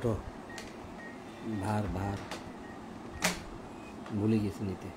ওঠো, ভার ভার ভুলে গেছি নিতে।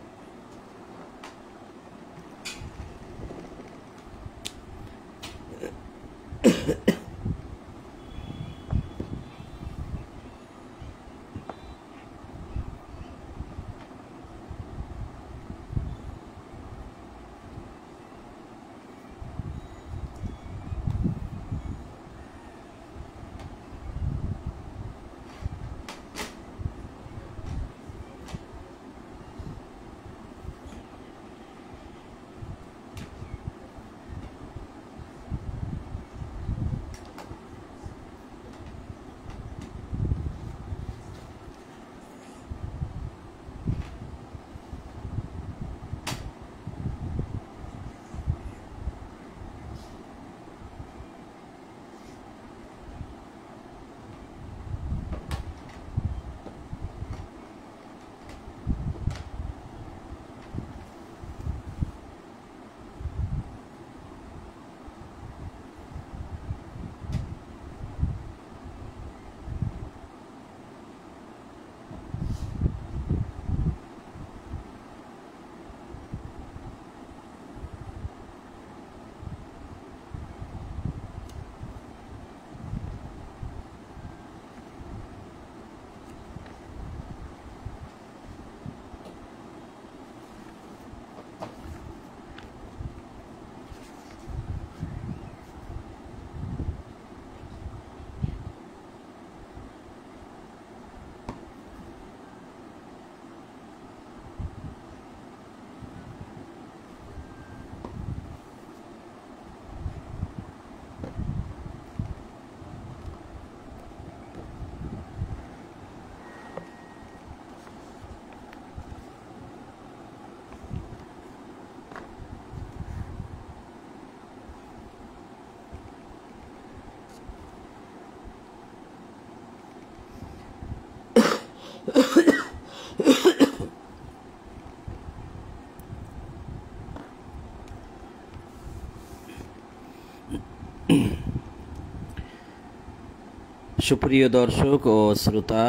সুপ্রিয় দর্শক ও শ্রোতা,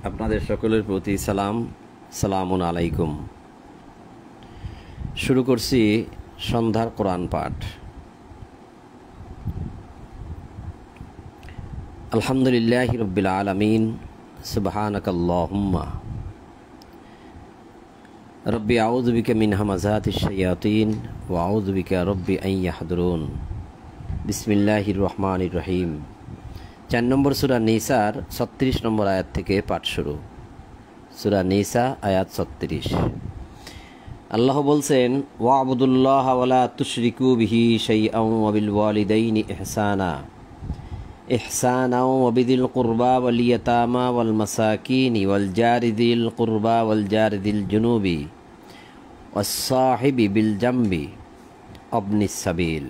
আপনাদের সকলের প্রতি সালামুন আলাইকুম। শুরু করছি সন্ধ্যার কোরআন পাঠ। আলহামদুলিল্লাহি রাব্বিল আলামিন, সুবহানাকাল্লাহুম্মা রব্বি আউযু বিকা মিন হামাযাতিশ শায়াতিন ওয়া আউযু বিকা রব্বি আন ইয়াহদুরুন। বিসমিল্লাহির রহমানির রহিম। 4 নম্বর সূরা নিসার 36 নম্বর আয়াত থেকে পাঠ শুরু। সূরা নিসা আয়াত 36। আল্লাহ বলছেন, ওয়া'বুদুল্লাহা ওয়া লা তুশরিকু বিহি শাইআন ওয়া বিল ওয়ালিদাইনি ইহসানা ওয়া বিযিল কুরবা ওয়াল ইয়াতামা ওয়াল মাসাকিনি ওয়াল জারি যিল কুরবা ওয়াল জারি যিল জুনুবি ওয়াস সাহিবি বিল জামবি ওয়াবনিস সাবিল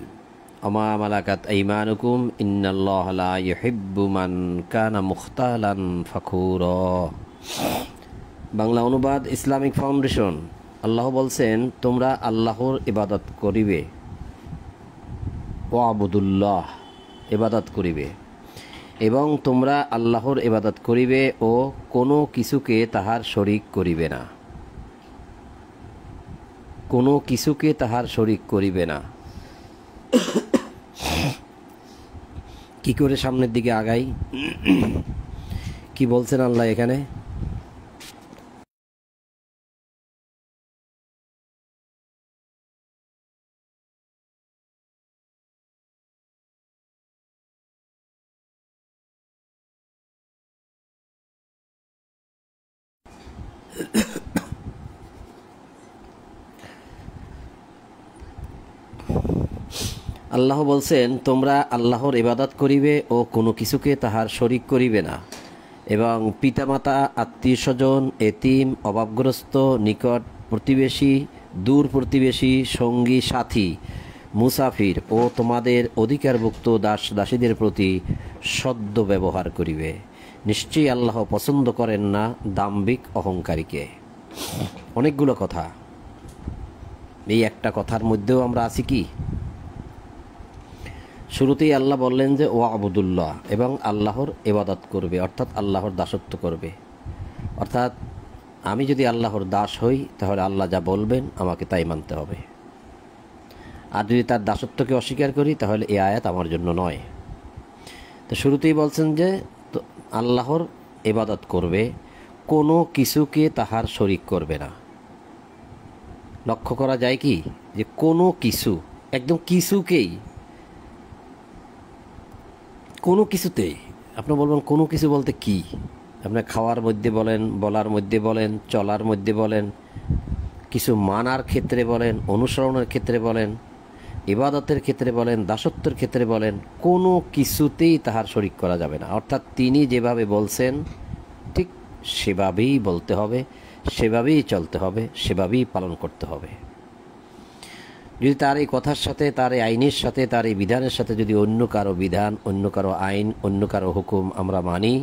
আমা মালাকাত আইমানুকুম ইন্নাল্লাহা লা ইউহিব্বু মান কানা মুখতালান ফাখুরা। বাংলা অনুবাদ, ইসলামিক ফাউন্ডেশন। আল্লাহ বলছেন, তোমরা আল্লাহর ইবাদত করিবে, ওয়াবুদুল্লাহ ইবাদত করিবে, এবং তোমরা আল্লাহর ইবাদত করিবে ও কোনো কিছুকে তাহার শরীক করিবে না, কোনো কিছুকে তাহার শরীক করিবে না। কি করে সামনের দিকে আগাই? কি বলছেন আল্লাহ এখানে? আল্লাহ বলছেন, তোমরা আল্লাহর ইবাদত করিবে ও কোনো কিছুকে তাহার শরীক করিবে না, এবং পিতামাতা, আত্মীয় স্বজন, এতিম, অভাবগ্রস্ত, নিকট প্রতিবেশী, দূর প্রতিবেশী, সঙ্গী সাথী, মুসাফির ও তোমাদের অধিকারভুক্ত দাস দাসীদের প্রতি সদ্য ব্যবহার করিবে। নিশ্চয়ই আল্লাহ পছন্দ করেন না দাম্ভিক অহংকারীকে। অনেকগুলো কথা, এই একটা কথার মধ্যেও আমরা আছি কি? শুরুতেই আল্লাহ বললেন যে ওয়া আবুদুল্লাহ, এবং আল্লাহর ইবাদত করবে, অর্থাৎ আল্লাহর দাসত্ব করবে। অর্থাৎ আমি যদি আল্লাহর দাস হই তাহলে আল্লাহ যা বলবেন আমাকে তাই মানতে হবে। আর যদি তার দাসত্বকে অস্বীকার করি তাহলে এই আয়াত আমার জন্য নয়। তো শুরুতেই বলছেন যে আল্লাহর ইবাদত করবে, কোনো কিছুকে তাহার শরিক করবে না। লক্ষ্য করা যায় কি যে কোনো কিছু, একদম কিছুকেই, কোনো কিছুতেই। আপনি বলবেন কোনো কিছু বলতে কি? আপনার খাওয়ার মধ্যে বলেন, বলার মধ্যে বলেন, চলার মধ্যে বলেন, কিছু মানার ক্ষেত্রে বলেন, অনুসরণের ক্ষেত্রে বলেন, ইবাদতের ক্ষেত্রে বলেন, দাসত্বের ক্ষেত্রে বলেন, কোনো কিছুতেই তাহার শরিক করা যাবে না। অর্থাৎ তিনি যেভাবে বলছেন ঠিক সেভাবেই বলতে হবে, সেভাবেই চলতে হবে, সেভাবেই পালন করতে হবে। যদি তার এই কথার সাথে, তার এই আইনের সাথে, তার এই বিধানের সাথে যদি অন্য কারো বিধান, অন্য কারো আইন, অন্য কারো হুকুম আমরা মানি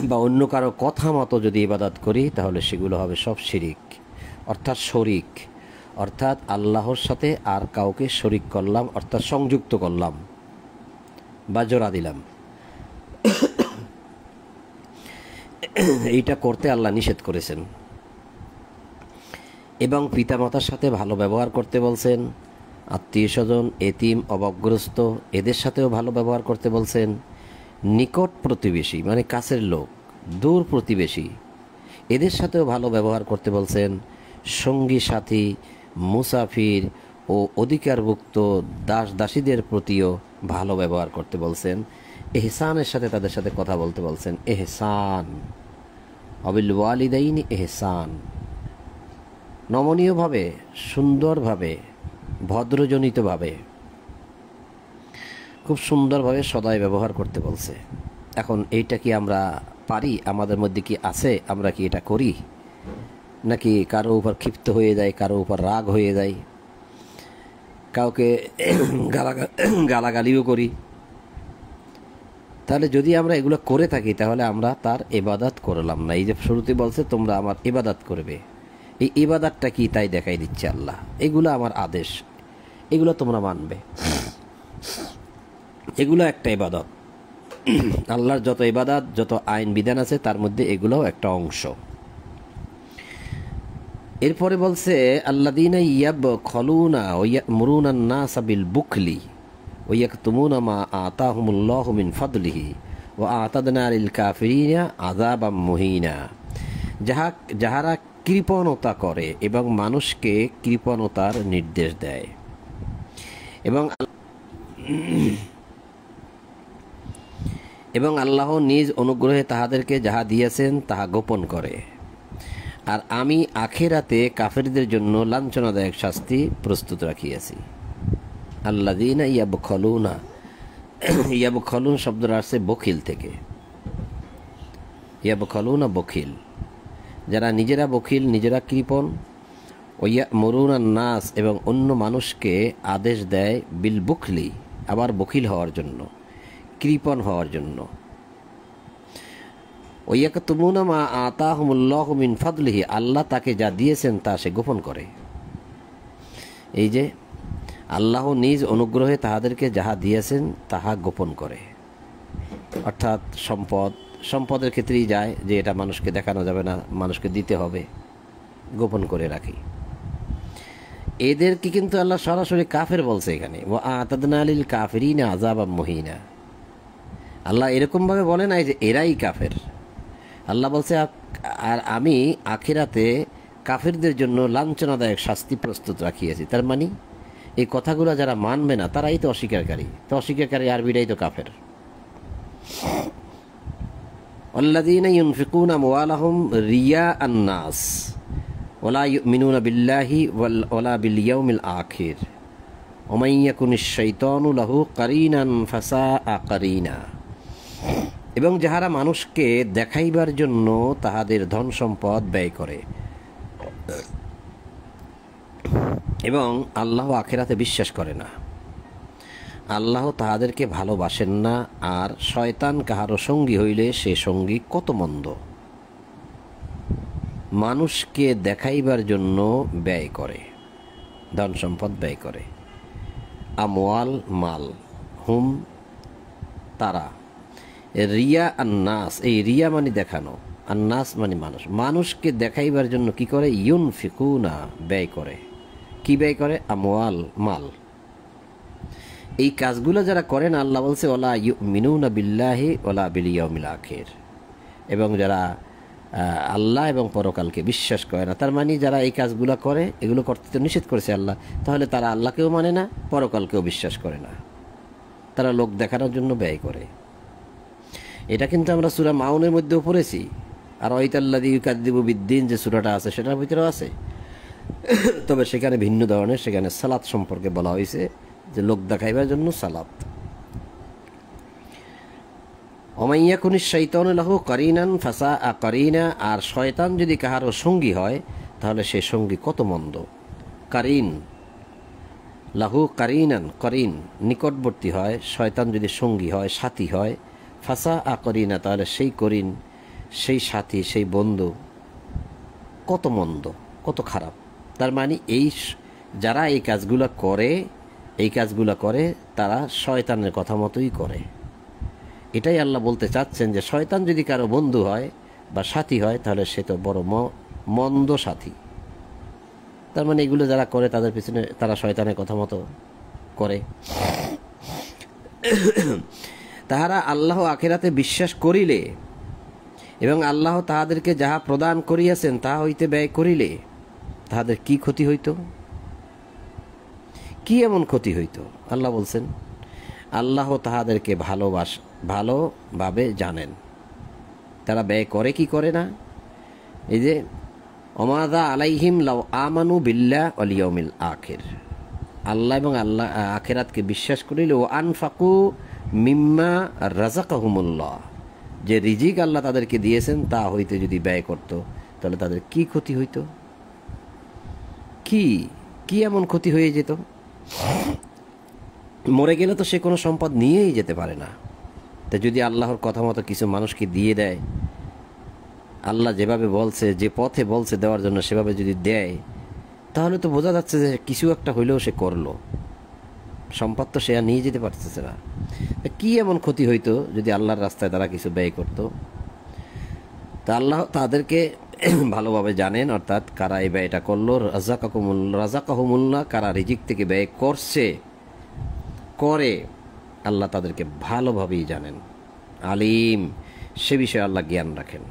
বা অন্য কারো কথা মতো যদি ইবাদত করি তাহলে সেগুলো হবে সব শিরিক, অর্থাৎ শরিক। অর্থাৎ আল্লাহর সাথে আর কাউকে শরিক করলাম, অর্থাৎ সংযুক্ত করলাম বা জোড়া দিলাম। এইটা করতে আল্লাহ নিষেধ করেছেন। এবং পিতামাতার সাথে ভালো ব্যবহার করতে বলছেন, আত্মীয় স্বজন, এতিম, অভাবগ্রস্ত এদের সাথেও ভালো ব্যবহার করতে বলছেন। নিকট প্রতিবেশী মানে কাছের লোক, দূর প্রতিবেশী এদের সাথেও ভালো ব্যবহার করতে বলছেন। সঙ্গী সাথী, মুসাফির ও অধিকারভুক্ত দাস দাসীদের প্রতিও ভালো ব্যবহার করতে বলছেন। এহসানের সাথে তাদের সাথে কথা বলতে বলছেন। এহসান, অবিল ওয়ালিদাইনি এহসান, নমনীয়ভাবে, সুন্দরভাবে, ভদ্রজনিতভাবে, খুব সুন্দরভাবে সদাই ব্যবহার করতে বলছে। এখন এইটা কি আমরা পারি? আমাদের মধ্যে কি আছে? আমরা কি এটা করি? নাকি কারো উপর ক্ষিপ্ত হয়ে যায়, কারো উপর রাগ হয়ে যায়, কাউকে গালাগালিও করি? তাহলে যদি আমরা এগুলো করে থাকি তাহলে আমরা তার ইবাদত করলাম না। এই যে শুরুতে বলছে তোমরা আমার ইবাদত করবে, এই ইবাদতটা কি তাই দেখাই দিচ্ছে আল্লাহ। এগুলো আমার আদেশ, এগুলো তোমরা মানবে, এগুলো একটা ইবাদত। আল্লাহর যত ইবাদত, যত আইন বিধান আছে তার মধ্যে এগুলোও একটা অংশ। এরপরে বলছে আল্লাযীনা ইয়াবখলুনা ওয়া ইয়া'মুরুনা আন-নাসা বিল বুখলি ওয়া ইয়াকতুমুনা মা আতাহুমুল্লাহু মিন ফাদলিহি ওয়া আ'তাদনা লিল কাফিরিনা আযাবাম মুহিনা। যাহারা কৃপণতা করে এবং মানুষকে কৃপণতার নির্দেশ দেয় এবং আল্লাহ নিজ অনুগ্রহে তাহাদেরকে যাহা দিয়েছেন তাহা গোপন করে। আর আমি আখিরাতে কাফেরদের জন্য লাঞ্ছনাদায়ক শাস্তি প্রস্তুত রাখিয়াছি। আল্লাযীনা ইয়াবখলুনা, ইয়াবখলুন শব্দটা আসছে বখিল থেকে। ইয়াবখলুনা বখিল, যারা নিজেরা বখিল, নিজেরা কৃপণ। ওয়া'মুরুনা নাস, এবং অন্য মানুষকে আদেশ দেয় বিল বুখলি, আবার বখিল হওয়ার জন্য, কৃপণ হওয়ার জন্য। ওয়া'য়াকতুমুনা মা আতাহুমুল্লাহু মিন ফাদলিহি, আল্লাহ তাকে যা দিয়েছেন তা সে গোপন করে। এই যে আল্লাহ নিজ অনুগ্রহে তাহাদেরকে যাহা দিয়েছেন তাহা গোপন করে, অর্থাৎ সম্পদের ক্ষেত্রেই যায় যে এটা মানুষকে দেখানো যাবে না, মানুষকে দিতে হবে, গোপন করে রাখি। এদেরকে কিন্তু আল্লাহ সরাসরি কাফের বলছে এখানে, ওয়া আ'তাদনা লিল কাফিরিনা আযাবাম মুহিনা। আল্লাহ এরকমভাবে বলে নাই যে এরাই কাফের। আল্লাহ বলছে আর আমি আখিরাতে কাফেরদের জন্য লাঞ্ছনাদায়ক শাস্তি প্রস্তুত রাখিয়েছি। তার মানে এই কথাগুলো যারা মানবে না তারাই তো অস্বীকারী। তো অস্বীকারী আরবিটাই তো কাফের। আল্লাযীনা ইউনফিকুনা আমওয়ালাহুম রিয়াআন নাস ওয়ালা ইউমিনুনা বিল্লাহি ওয়ালা বিল ইয়াউমিল আখির ওয়া মান ইয়াকুনিশ শাইতানু লাহু কারিনান ফাসাআ কারিনা। এবং যাহারা মানুষকে দেখাইবার জন্য তাহাদের ধন সম্পদ ব্যয় করে এবং আল্লাহ আখিরাতে বিশ্বাস করে না, আল্লাহ তাহাদেরকে ভালোবাসেন না। আর শয়তান কাহারও সঙ্গী হইলে সে সঙ্গী কত মন্দ। মানুষকে দেখাইবার জন্য ব্যয় করে, ধন সম্পদ ব্যয় করে। আমওয়াল, মাল, হুম তারা, রিয়া আন্নাস, এই রিয়া মানে দেখানো, আন্নাস মানে মানুষ, মানুষকে দেখাইবার জন্য কি করে, ইউনফিকুনা ব্যয় করে। কি ব্যয় করে? আমওয়াল, মাল। এই কাজগুলো যারা করে না, আল্লাহ বলছে ওলা ইউমিনুনা বিল্লাহি ওলা বিল ইয়াউমিল আখির, এবং যারা আল্লাহ এবং পরকালকে বিশ্বাস করে না। তার মানে যারা এই কাজগুলো করে, এগুলো করতে তো নিষেধ করেছে আল্লাহ, তাহলে তারা আল্লাহকেও মানে না, পরকালকেও বিশ্বাস করে না, তারা লোক দেখানোর জন্য ব্যয় করে। এটা কিন্তু আমরা সূরা মাউনের মধ্যেও পড়েছি। আর ওয়াইতাল্লাযী ইউকাযযিবু বিদ্দীন যে সূরাটা আছে সেটার ভিতরেও আছে, তবে সেখানে ভিন্ন ধরনের, সেখানে সালাত সম্পর্কে বলা হয়েছে যে লোক দেখাইবার জন্য সালাত। ওমাইয়াকুনি শাইতানু লাহু কারিনান ফাসাআ কারিনা, আর শয়তান যদি কাহারও সঙ্গী হয় তাহলে সে সঙ্গী কত মন্দ। কারিন, লাহু কারিনান, করিন নিকটবর্তী হয়, শয়তান যদি সঙ্গী হয়, সাথী হয়, ফাসাআ কারিনা তাহলে সেই করিন, সেই সাথী, সেই বন্ধু কত মন্দ, কত খারাপ। তার মানে এই যারা এই কাজগুলো করে তারা শয়তানের কথা মতোই করে। এটাই আল্লাহ বলতে চাচ্ছেন যে শয়তান যদি কারো বন্ধু হয় বা সাথী হয় তাহলে সে তো বড় মন্দ সাথী। তার মানে এগুলো যারা করে তাদের পিছনে তারা শয়তানের কথা মতো করে। তাহারা আল্লাহ আখিরাতে বিশ্বাস করিলে এবং আল্লাহ তাহাদেরকে যাহা প্রদান করিয়াছেন তাহা হইতে ব্যয় করিলে তাহাদের কি ক্ষতি হইত? কি এমন ক্ষতি হইত? আল্লাহ বলছেন আল্লাহ তাহাদেরকে ভালোভাবে জানেন, তারা ব্যয় করে কি করে না। এই যে ওমাযা আলাইহিম লাউ আমানু বিল্লাহ ওয়াল ইয়াউমিল আখির, আল্লাহ এবং আল্লাহ আখিরাতকে বিশ্বাস করিলে, ও আনফাকু মিম্মা রাযাকাহুমুল্লাহ, যে রিজিক আল্লাহ তাদেরকে দিয়েছেন তা হইতে যদি ব্যয় করত তাহলে তাদের কি ক্ষতি হইত? কি এমন ক্ষতি হয়ে যেত? মরে গেলে তো সে কোনো সম্পদ নিয়েই যেতে পারে না। তা যদি আল্লাহর কথা মতো কিছু মানুষকে দিয়ে দেয়, আল্লাহ যেভাবে বলছে, যে পথে বলছে দেওয়ার জন্য সেভাবে যদি দেয়, তাহলে তো বোঝা যাচ্ছে যে কিছু একটা হইলেও সে করলো। সম্পদ তো সে আর নিয়ে যেতে পারতেছে না। কি এমন ক্ষতি হইতো যদি আল্লাহর রাস্তায় তারা কিছু ব্যয় করত? তা আল্লাহ তাদেরকে ভালোভাবে জানেন, অর্থাৎ কারা এই ব্যয়টা করলো, রাযাকাহুমুল্লাহ, কারা রিজিক থেকে ব্যয় করে আল্লাহ তাদেরকে ভালোভাবেই জানেন। আলিম, সে বিষয়ে আল্লাহ জ্ঞান রাখেন।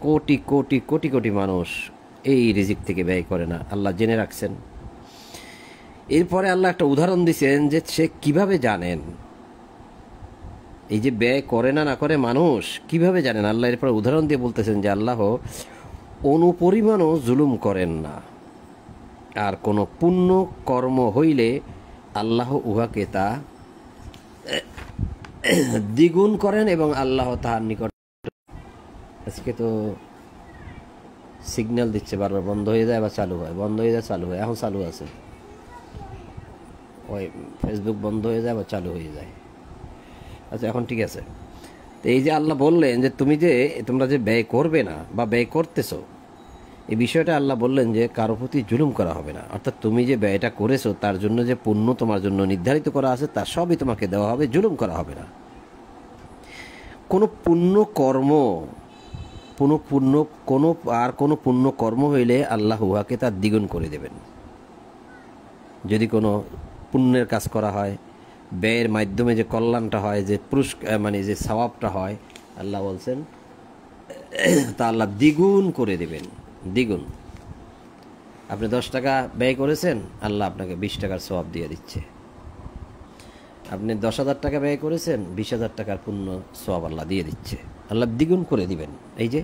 কোটি কোটি কোটি কোটি মানুষ এই রিজিক থেকে ব্যয় করে না, আল্লাহ জেনে রাখছেন। এরপরে আল্লাহ একটা উদাহরণ দিচ্ছেন যে সে কিভাবে জানেন, এই যে ব্যয় করে না করে মানুষ কিভাবে জানেন। আল্লাহ এরপরে উদাহরণ দিয়ে বলতেছেন যে আল্লাহ অনুপরিমাণও জুলুম করেন না, আর কোনো পুণ্য কর্ম হইলে আল্লাহ উহাকে তা দ্বিগুণ করেন এবং আল্লাহ তাহার নিকট। আজকে তো সিগন্যাল দিচ্ছে, বারবার বন্ধ হয়ে যায় আবার চালু হয়, বন্ধ হয়ে যায় চালু হয়, এখন চালু আছে। ওই ফেসবুক বন্ধ হয়ে যায় আবার চালু হয়ে যায়। আচ্ছা, এখন ঠিক আছে। তো এই যে আল্লাহ বললেন যে তোমরা যে ব্যয় করবে না বা ব্যয় করতেছো, এই বিষয়টা আল্লাহ বললেন যে কারো প্রতি জুলুম করা হবে না। অর্থাৎ তুমি যে ব্যয়টা করেছো তার জন্য যে পুণ্য তোমার জন্য নির্ধারিত করা আছে তার সবই তোমাকে দেওয়া হবে, জুলুম করা হবে না। কোনো পুণ্য কর্ম কোনো পুণ্য কর্ম হইলে আল্লাহ উহাকে তার দ্বিগুণ করে দেবেন। যদি কোনো পুণ্যের কাজ করা হয়, ব্যয়ের মাধ্যমে যে কল্যাণটা হয়, যে পুরস্কার মানে যে সওয়াবটা হয়, আল্লাহ বলছেন তা আল্লাহ দ্বিগুণ করে দেবেন। দ্বিগুণ। আপনি 10 টাকা ব্যয় করেছেন, আল্লাহ আপনাকে 20 টাকার সওয়াব দিয়ে দিচ্ছে। আপনি 10,000 টাকা ব্যয় করেছেন, 20,000 টাকার পুণ্য সওয়াব আল্লাহ দিয়ে দিচ্ছে। আল্লাহ দ্বিগুণ করে দিবেন। এই যে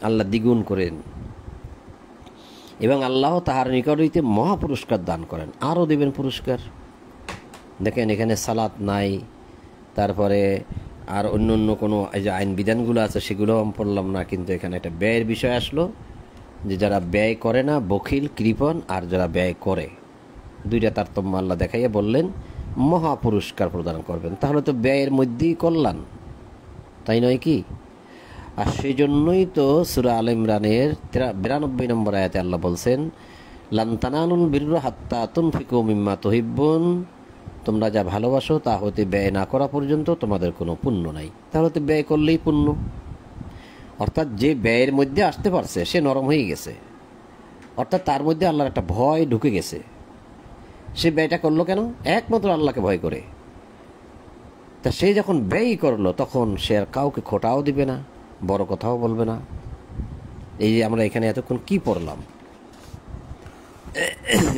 আল্লাহ দ্বিগুণ করেন এবং আল্লাহ তাহার নিকট হইতে মহা পুরস্কার দান করেন, আরও দেবেন পুরস্কার। দেখেন এখানে সালাত নাই, তারপরে আর অন্য কোনো এই যে আইন বিধানগুলো আছে সেগুলো আমি পড়লাম না, কিন্তু এখানে একটা ব্যয়ের বিষয় আসলো যে যারা ব্যয় করে না বখিল কৃপণ, আর যারা ব্যয় করে, দুইটা তারতম্য আল্লাহ দেখাইয়া বললেন মহা পুরস্কার প্রদান করবেন। তাহলে তো ব্যয়ের মধ্যেই কল্যাণ, তাই নয় কি? আর সেই জন্যই তো সূরা আল ইমরানের 92 নম্বর আয়াতে আল্লাহ বলছেন লান তানালুল বিররা হাত্তা তুনফিকু মিম্মা তুহিব্বুন, তোমরা যা ভালোবাসো তা হতে ব্যয় না করা পর্যন্ত তোমাদের কোনো পুণ্য নাই। তাহলে তো ব্যয় করলেই পুণ্য। অর্থাৎ যে ব্যয়ের মধ্যে আসতে পারছে সে নরম হয়ে গেছে, অর্থাৎ তার মধ্যে আল্লাহর একটা ভয় ঢুকে গেছে। সে ব্যয়টা করলো কেন? একমাত্র আল্লাহকে ভয় করে। তা সে যখন ব্যয় করলো তখন সে আর কাউকে খোটাও দিবে না, বড় কথাও বলবে না। এই যে আমরা এখানে এতক্ষণ কি পড়লাম,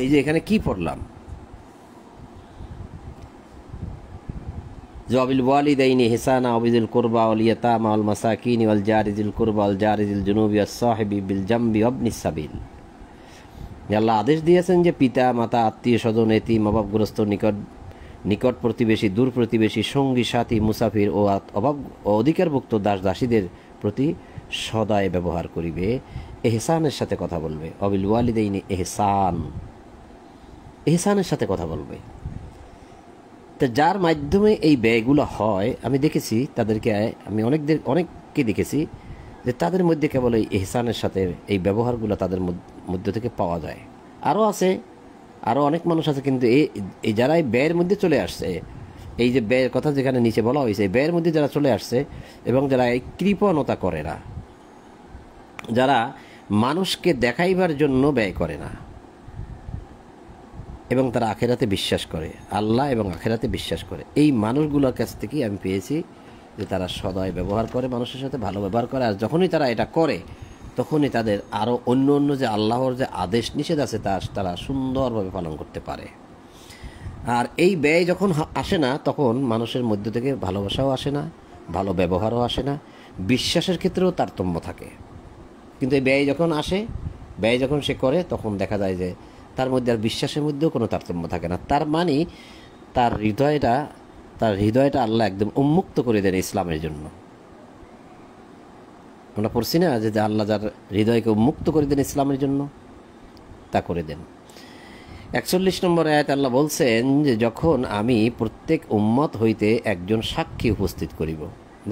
এই যে এখানে কি পড়লাম, ওয়াবিল ওয়ালিদাইনি ইহসানা ওয়াবিযিল কুরবা ওয়াল ইয়াতামা ওয়াল মাসাকিন ওয়াল জারি যিল কুরবা ওয়াল জারি যিল জুনুবি ওয়াস সাহিবি বিল জামবি ওয়াবনিস সাবিল। আল্লাহ আদেশ দিয়েছেন যে পিতা মাতা, আত্মীয় স্বজন, এতিম, অভাবগ্রস্ত, নিকট প্রতিবেশী, দূর প্রতিবেশী, সঙ্গী সাথী, মুসাফির ও অধিকারভুক্ত দাস দাসীদের প্রতি সদাই ব্যবহার করিবে, এহসানের সাথে কথা বলবে। ওয়াবিল ওয়ালিদাইনি এহসানের সাথে কথা বলবে। তা যার মাধ্যমে এই ব্যয়গুলো হয়, আমি দেখেছি তাদেরকে, আমি অনেককে দেখেছি যে তাদের মধ্যে কেবল এই এহসানের সাথে এই ব্যবহারগুলো তাদের মধ্যে থেকে পাওয়া যায়। আরও অনেক মানুষ আছে, কিন্তু এই যারা এই ব্যয়ের মধ্যে চলে আসছে, এই যে ব্যয়ের কথা যেখানে নিচে বলা হয়েছে, এই ব্যয়ের মধ্যে যারা চলে আসছে এবং যারা এই কৃপণতা করে না, যারা মানুষকে দেখাইবার জন্য ব্যয় করে না এবং তারা আখেরাতে বিশ্বাস করে, আল্লাহ এবং আখেরাতে বিশ্বাস করে, এই মানুষগুলোর কাছ থেকেই আমি পেয়েছি যে তারা সদয় ব্যবহার করে, মানুষের সাথে ভালো ব্যবহার করে। আর যখনই তারা এটা করে তখনই তাদের আরও অন্য যে আল্লাহর যে আদেশ নিষেধ আছে তারা সুন্দরভাবে পালন করতে পারে। আর এই ব্যয় যখন আসে না, তখন মানুষের মধ্য থেকে ভালোবাসাও আসে না, ভালো ব্যবহারও আসে না, বিশ্বাসের ক্ষেত্রেও তারতম্য থাকে। কিন্তু এই ব্যয় যখন আসে, ব্যয় যখন সে করে, তখন দেখা যায় যে তার মধ্যে আর বিশ্বাসের মধ্যেও কোনো তারতম্য থাকে না। তার মানে তার হৃদয়টা আল্লাহ একদম উন্মুক্ত করে দেন ইসলামের জন্য। আমরা পড়ছি না যে আল্লাহ যার হৃদয়কে উন্মুক্ত করে দেন ইসলামের জন্য, তা করে দেন। 41 নম্বর আয়াত আল্লাহ বলছেন যে যখন আমি প্রত্যেক উম্মত হইতে একজন সাক্ষী উপস্থিত করিব।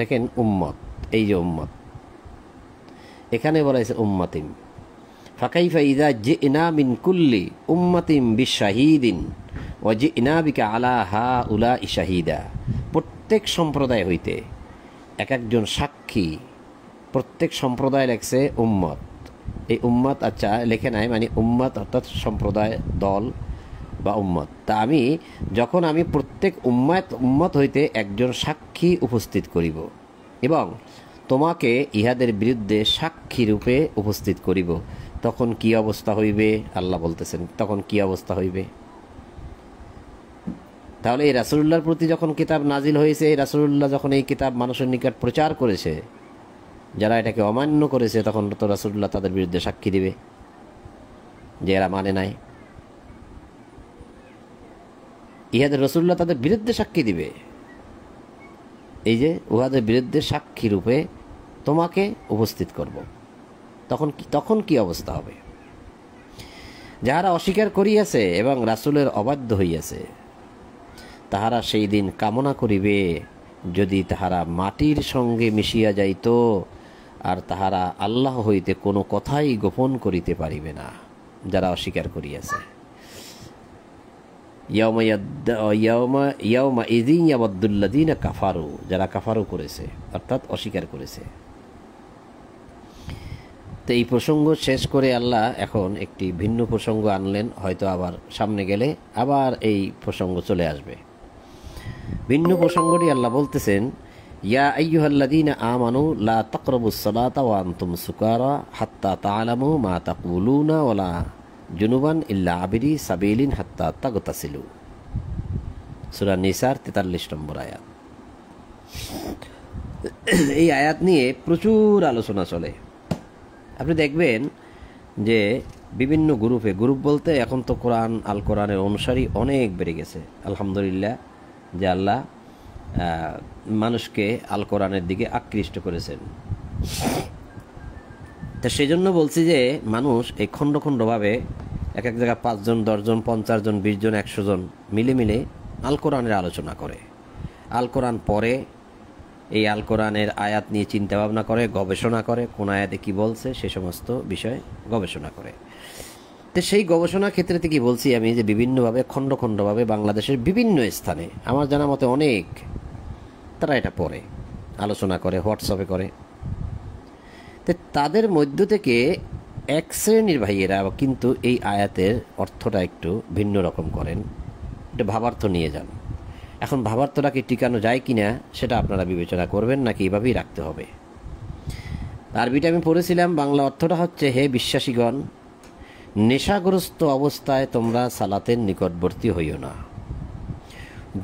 দেখেন উম্মত, এই যে উম্মত, এখানে বলা হয়েছে উম্মাতিম। ফাকাইফা ইযা জিনা মিন কুল্লি উম্মাতিম বিশাহিদিন ওয়া জিনা বিকা আলা হাউলাই শাহিদা। প্রত্যেক সম্প্রদায় হইতে এক একজন সাক্ষী, প্রত্যেক সম্প্রদায় লেখছে উম্মত। এই উম্মত আচ্ছা লেখে নাই, মানে উম্মত অর্থাৎ সম্প্রদায়, দল বা উম্মত। তা যখন আমি প্রত্যেক উম্মত হইতে একজন সাক্ষী উপস্থিত করিব এবং তোমাকে ইহাদের বিরুদ্ধে সাক্ষী রূপে উপস্থিত করিব, তখন কি অবস্থা হইবে? আল্লাহ বলতেছেন তখন কি অবস্থা হইবে। তাহলে এই রাসূলুল্লাহর প্রতি যখন কিতাব নাজিল হয়েছে, এই রাসূলুল্লাহ যখন এই কিতাব মানুষের নিকট প্রচার করেছে, যারা এটাকে অমান্য করেছে, তখন তো রাসূলুল্লাহ তাদের বিরুদ্ধে সাক্ষী দিবে যে এরা মানে নাই। ইহাদের রাসূলুল্লাহ তাদের বিরুদ্ধে সাক্ষী দিবে, এই যে উহাদের বিরুদ্ধে সাক্ষী রূপে তোমাকে উপস্থিত করব। তখন কি অবস্থা হবে? যাহারা অস্বীকার করিয়াছে এবং রাসূলের অবাধ্য হইয়াছে, তাহারা সেই দিন কামনা করিবে যদি তাহারা মাটির সঙ্গে মিশিয়া যাইত, আর তাহারা আল্লাহ হইতে কোনো কথাই গোপন করিতে পারিবে না। যারা অস্বীকার করিয়াছে, ইয়াউমা ইযিন ইয়াওয়াদ্দুল্লাযীনা কাফারু, যারা কাফারু করেছে অর্থাৎ অস্বীকার করেছে। তো এই প্রসঙ্গ শেষ করে আল্লাহ এখন একটি ভিন্ন প্রসঙ্গ আনলেন, হয়তো আবার সামনে গেলে আবার এই প্রসঙ্গ চলে আসবে। ভিন্ন প্রসঙ্গটি আল্লাহ বলতেছেন, ইয়া আইয়ুহাল্লাযীনা আমানু লা তাকরাবুস সালাতা ওয়া আনতুম সুকারা হাত্তা তা'লামু মা তাকুলুনা ওয়ালা জুনুবান ইল্লা আবিরি সাবিলিন হাত্তা তাগতাসিলু। সূরা নিসার 43 নম্বর আয়াত। এই আয়াত নিয়ে প্রচুর আলোচনা চলে। আপনি দেখবেন যে বিভিন্ন গ্রুপ বলতে এখন তো আল কোরআনের অনুসারী অনেক বেড়ে গেছে, আলহামদুলিল্লাহ, যে আল্লাহ মানুষকে আল কোরআনের দিকে আকৃষ্ট করেছেন। তা সেজন্য বলছি যে মানুষ এই খণ্ডভাবে এক জায়গায় 5 জন 10 জন 50 জন 20 জন 100 জন মিলে আল কোরআনের আলোচনা করে, আল কোরআন পড়ে, এই আল কোরআনের আয়াত নিয়ে চিন্তা ভাবনা করে, গবেষণা করে, কোন আয়াতে কি বলছে সে সমস্ত বিষয় গবেষণা করে। তো সেই গবেষণা ক্ষেত্রে থেকে বলছি আমি যে বিভিন্নভাবে খণ্ড খণ্ডভাবে বাংলাদেশের বিভিন্ন স্থানে আমার জানা মতে অনেক তারা এটা পড়ে, আলোচনা করে, হোয়াটসঅ্যাপে করে। তো তাদের মধ্য থেকে এক শ্রেণীর ভাইয়েরা কিন্তু এই আয়াতের অর্থটা একটু ভিন্ন রকম করেন, এটা ভাবার্থ নিয়ে যান। এখন ভাবার্থটাকে টিকানো যায় কিনা সেটা আপনারা বিবেচনা করবেন, নাকি এভাবেই রাখতে হবে। আরবিটা আমি পড়েছিলাম, বাংলা অর্থটা হচ্ছে, হে বিশ্বাসীগণ, নেশাগ্রস্ত অবস্থায় তোমরা সালাতের নিকটবর্তী হইও না,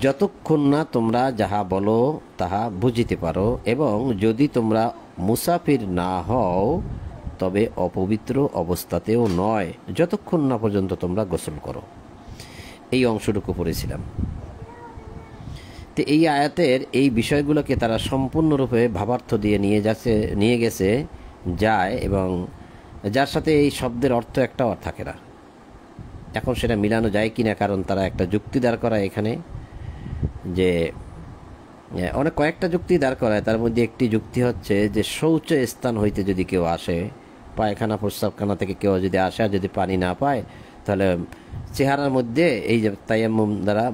যতক্ষণ না তোমরা যাহা বলো তাহা বুঝিতে পারো, এবং যদি তোমরা মুসাফির না হও তবে অপবিত্র অবস্থাতেও নয়, যতক্ষণ না পর্যন্ত তোমরা গোসল করো। এই অংশটুকু পড়েছিলাম। তো এই আয়াতের এই বিষয়গুলোকে তারা সম্পূর্ণরূপে ভাবার্থ দিয়ে নিয়ে গেছে যায়, এবং যার সাথে এই শব্দের অর্থ একটাও আর থাকে না। এখন সেটা মিলানো যায় কিনা, কারণ তারা একটা যুক্তি দাঁড় করায় এখানে, যে অনেক কয়েকটা যুক্তি দাঁড় করায়। তার মধ্যে একটি যুক্তি হচ্ছে যে শৌচ স্থান হইতে যদি কেউ আসে, পায়খানা প্রস্রাবখানা থেকে কেউ যদি আসে আর যদি পানি না পায়, তাহলে চেহারার মধ্যে এই যে তায়াম্মুম দ্বারা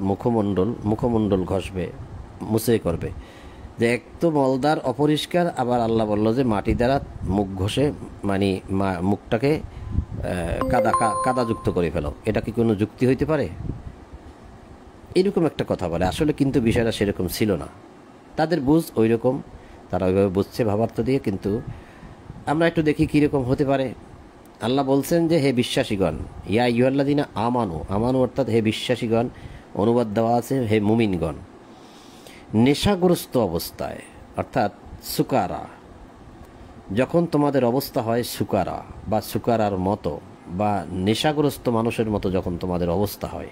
মুখমণ্ডল ঘষবে, মুছে করবে। যে এক তো মলদার অপরিষ্কার, আবার আল্লাহ বলল যে মাটি দ্বারা মুখ ঘষে, মানে মুখটাকে কাদাযুক্ত করে ফেলো। এটা কি কোনো যুক্তি হইতে পারে? এরকম একটা কথা বলে। আসলে কিন্তু বিষয়টা সেরকম ছিল না, তাদের বুঝ ওই রকম, তারা ওইভাবে বুঝছে ভাবার্থ দিয়ে। কিন্তু আমরা একটু দেখি কীরকম হতে পারে। আল্লাহ বলছেন যে, হে বিশ্বাসীগণ, ইয়া আইয়ুহাল্লাযীনা আমানু অর্থাৎ হে বিশ্বাসীগণ, অনুবাদ দেওয়া আছে হে মুমিনগণ। নেশাগ্রস্ত অবস্থায় অর্থাৎ সুকারা, যখন তোমাদের অবস্থা হয় সুকারা বা সুকারার মতো বা নেশাগ্রস্ত মানুষের মতো যখন তোমাদের অবস্থা হয়,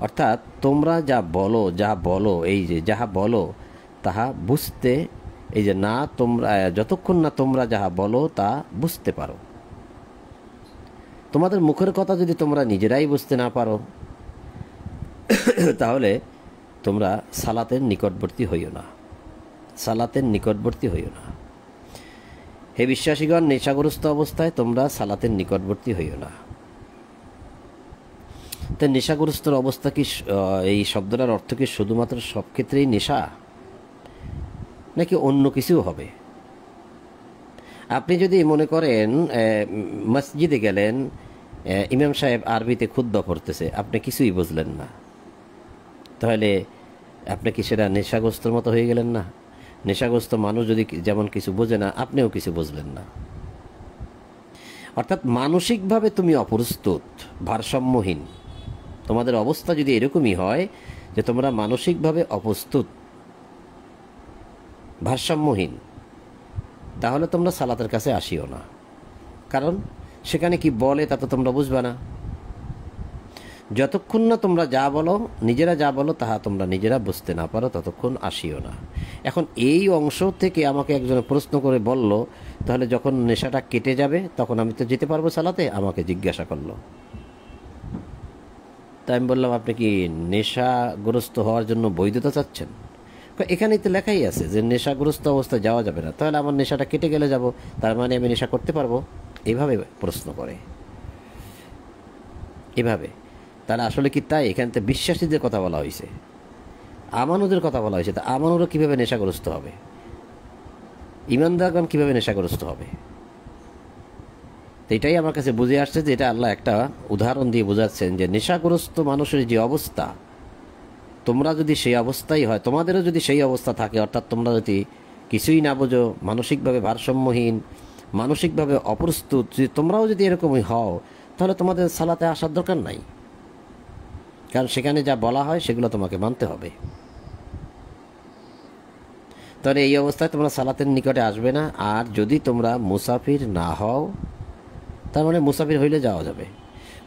অর্থাৎ তোমরা যা বলো এই যে যাহা বলো তাহা বুঝতে, এই যে না তোমরা, যতক্ষণ না তোমরা যাহা বলো তা বুঝতে পারো। তোমাদের মুখের কথা যদি তোমরা নিজেরাই বুঝতে না পারো, তাহলে তোমরা সালাতের নিকটবর্তী হইও না, সালাতের নিকটবর্তী হইও না। হে বিশ্বাসীগণ, নেশাগ্রস্ত অবস্থায় তোমরা সালাতের নিকটবর্তী হইও না। তো নেশাগ্রস্তর অবস্থা কি, এই শব্দটার অর্থ কি শুধুমাত্র সব ক্ষেত্রেই নেশা, নাকি অন্য কিছুও হবে? আপনি যদি মনে করেন মসজিদে গেলেন, ইমাম সাহেব আরবিতে খুতবা পড়তেছে, আপনি কিছুই বুঝলেন না, তাহলে আপনি কি সেটা নেশাগ্রস্তর মতো হয়ে গেলেন না? নেশাগ্রস্ত মানুষ যদি যেমন কিছু বোঝে না, আপনিও কিছু বুঝলেন না। অর্থাৎ মানসিকভাবে তুমি অপ্রস্তুত, ভারসাম্যহীন। তোমাদের অবস্থা যদি এরকমই হয় যে তোমরা মানসিকভাবে অপ্রস্তুত, ভারসাম্যহীন, তাহলে তোমরা সালাতের কাছে আসিও না। কারণ সেখানে কি বলে তা তো তোমরা বুঝবে না। যতক্ষণ না তোমরা নিজেরা যা বলো তাহা তোমরা নিজেরা বুঝতে না পারো, ততক্ষণ আসিও না। এখন এই অংশ থেকে আমাকে একজন প্রশ্ন করে বলল, তাহলে যখন নেশাটা কেটে যাবে তখন আমি তো যেতে পারবো সালাতে? আমাকে জিজ্ঞাসা করলো। তাই আমি বললাম, আপনি কি নেশাগ্রস্ত হওয়ার জন্য বৈধতা চাচ্ছেন? এখানেই তো লেখাই আছে যে নেশাগ্রস্ত অবস্থায় যাওয়া যাবে না। তাহলে আমার নেশাটা কেটে গেলে যাব, তার মানে আমি নেশা করতে পারবো? এইভাবে প্রশ্ন করে, এভাবে। তাহলে আসলে কি তাই? এখানে তো বিশ্বাসীদের কথা বলা হয়েছে, আমানুদের কথা বলা হয়েছে। তা আমানুরা কীভাবে নেশাগ্রস্ত হবে? ইমানদারগণ কীভাবে নেশাগ্রস্ত হবে? তো এটাই আমার কাছে বুঝে আসছে যে এটা আল্লাহ একটা উদাহরণ দিয়ে বোঝাচ্ছেন যে নেশাগ্রস্ত মানুষের যে অবস্থা, তোমরা যদি সেই অবস্থাই হয়, তোমাদেরও যদি সেই অবস্থা থাকে, অর্থাৎ তোমরা যদি কিছুই না বোঝো, মানসিকভাবে ভারসাম্যহীন, মানসিকভাবে অপ্রস্তুত, যদি তোমরাও যদি এরকমই হও, তাহলে তোমাদের সালাতে আসার দরকার নাই। কারণ সেখানে যা বলা হয় সেগুলো তোমাকে মানতে হবে। তাহলে এই অবস্থায় তোমরা সালাতের নিকটে আসবে না। আর যদি তোমরা মুসাফির না হও, তার মানে মুসাফির হইলে যাওয়া যাবে।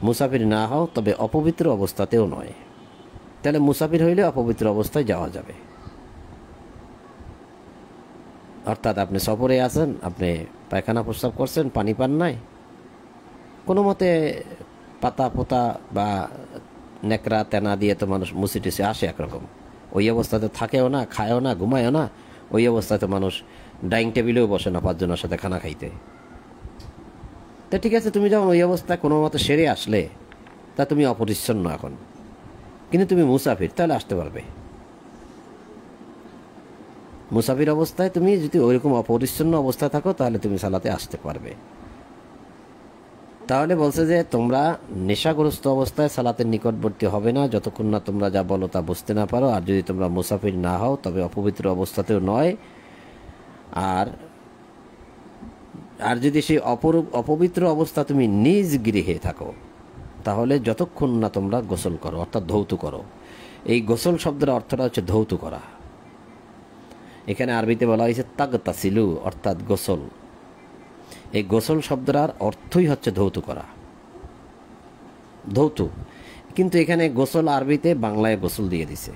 মুসাফির না হও তবে অপবিত্র অবস্থাতেও নয়। তাহলে মুসাফির হইলে অপবিত্র অবস্থায় যাওয়া যাবে। অর্থাৎ আপনি সফরে আছেন, আপনি পায়খানা প্রস্রাব করছেন, পানি পান নাই, কোনো মতে পাতা পোতা বা নেকড়া তেনা দিয়ে তো মানুষ মুছে টুসে আসে একরকম। ওই অবস্থাতে থাকেও না, খায়ও না, ঘুমায়ও না। ওই অবস্থাতে মানুষ ডাইনিং টেবিলেও বসে না 5 জনের সাথে খানা খাইতে। তো তা ঠিক আছে, তুমি যখন ওই অবস্থায় কোনো মতো সেরে আসলে, তা তুমি অপরিচ্ছন্ন এখন, কিন্তু তুমি মুসাফির, তাহলে আসতে পারবে। মুসাফির অবস্থায় তুমি যদি ওইরকম অপরিচ্ছন্ন অবস্থায় থাকো, তাহলে তুমি সালাতে আসতে পারবে। তাহলে বলছে যে তোমরা নেশাগ্রস্ত অবস্থায় সালাতের নিকটবর্তী হবে না যতক্ষণ না তোমরা যা বলো তা বুঝতে না পারো। আর যদি তোমরা মুসাফির না হও, তবে অপবিত্র অবস্থাতেও নয়। আর আর যদি সেই অপবিত্র অবস্থা তুমি নিজ গৃহে থাকো, তাহলে যতক্ষণ না তোমরা গোসল করো, অর্থাৎ ধৌত করো। এই গোসল শব্দের অর্থটা হচ্ছে ধৌত করা। এখানে আরবিতে বলা হয়েছে তাগতাসিলু, অর্থাৎ গোসল। এই গোসল শব্দটার অর্থই হচ্ছে ধৌত করা, ধৌত। কিন্তু এখানে গোসল আরবিতে বাংলায় গোসল দিয়ে দিছে।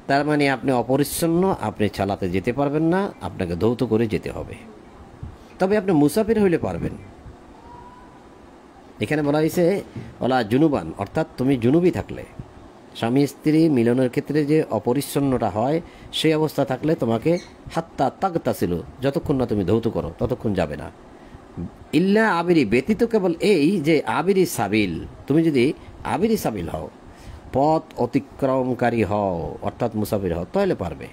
তার মানে আপনি অপরিচ্ছন্ন, আপনি চালাতে যেতে পারবেন না, আপনাকে ধৌত করে যেতে হবে। তবে আপনি মুসাফির হইলে পারবেন। এখানে বলা হয়েছে ওলা জুনুবান, অর্থাৎ তুমি জুনুবি থাকলে, স্বামী স্ত্রী মিলনের ক্ষেত্রে যে অপরিচ্ছন্নতা হয়, সেই অবস্থা থাকলে তোমাকে হাত্তা তাগতাসিল, যতক্ষণ না তুমি ধৌত করো ততক্ষণ যাবে না। ইল্লা আবিরি, ব্যতীত কেবল এই যে আবিরি সাবিল, তুমি যদি আবিরি সাবিল হও, পথ অতিক্রমকারী হও, অর্থাৎ মুসাফির হও, তাহলে পারবে।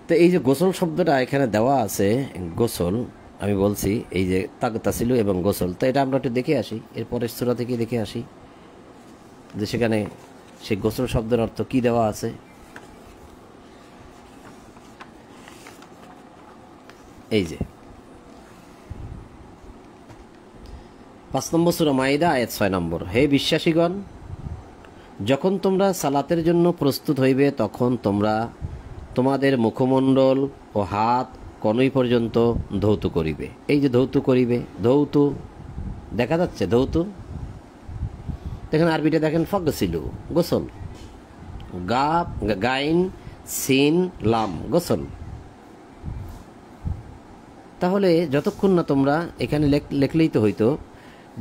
তো এই যে গোসল শব্দটা এখানে দেওয়া আছে, গোসল আমি বলছি, এই যে তাগতাসিল এবং গোসল, তো এটা আমরা একটু দেখে আসি, এরপরের সূরা থেকে দেখে আসি যে সেখানে সেই গোসল শব্দের অর্থ কি দেওয়া আছে। এই যে 5 নম্বর সূরা মাইদা আয়াত 6 নম্বর, হে বিশ্বাসীগণ, যখন তোমরা সালাতের জন্য প্রস্তুত হইবে, তখন তোমরা তোমাদের মুখমণ্ডল ও হাত কনুই পর্যন্ত ধৌত করিবে। এই যে ধৌত করিবে, ধৌত দেখা যাচ্ছে, ধৌত। দেখেন আরবিটা দেখেন, ফাগসিলু গোসল, গাইন সিন লাম গোসল। তাহলে যতক্ষণ না তোমরা, এখানে লেখলেই তো হইতো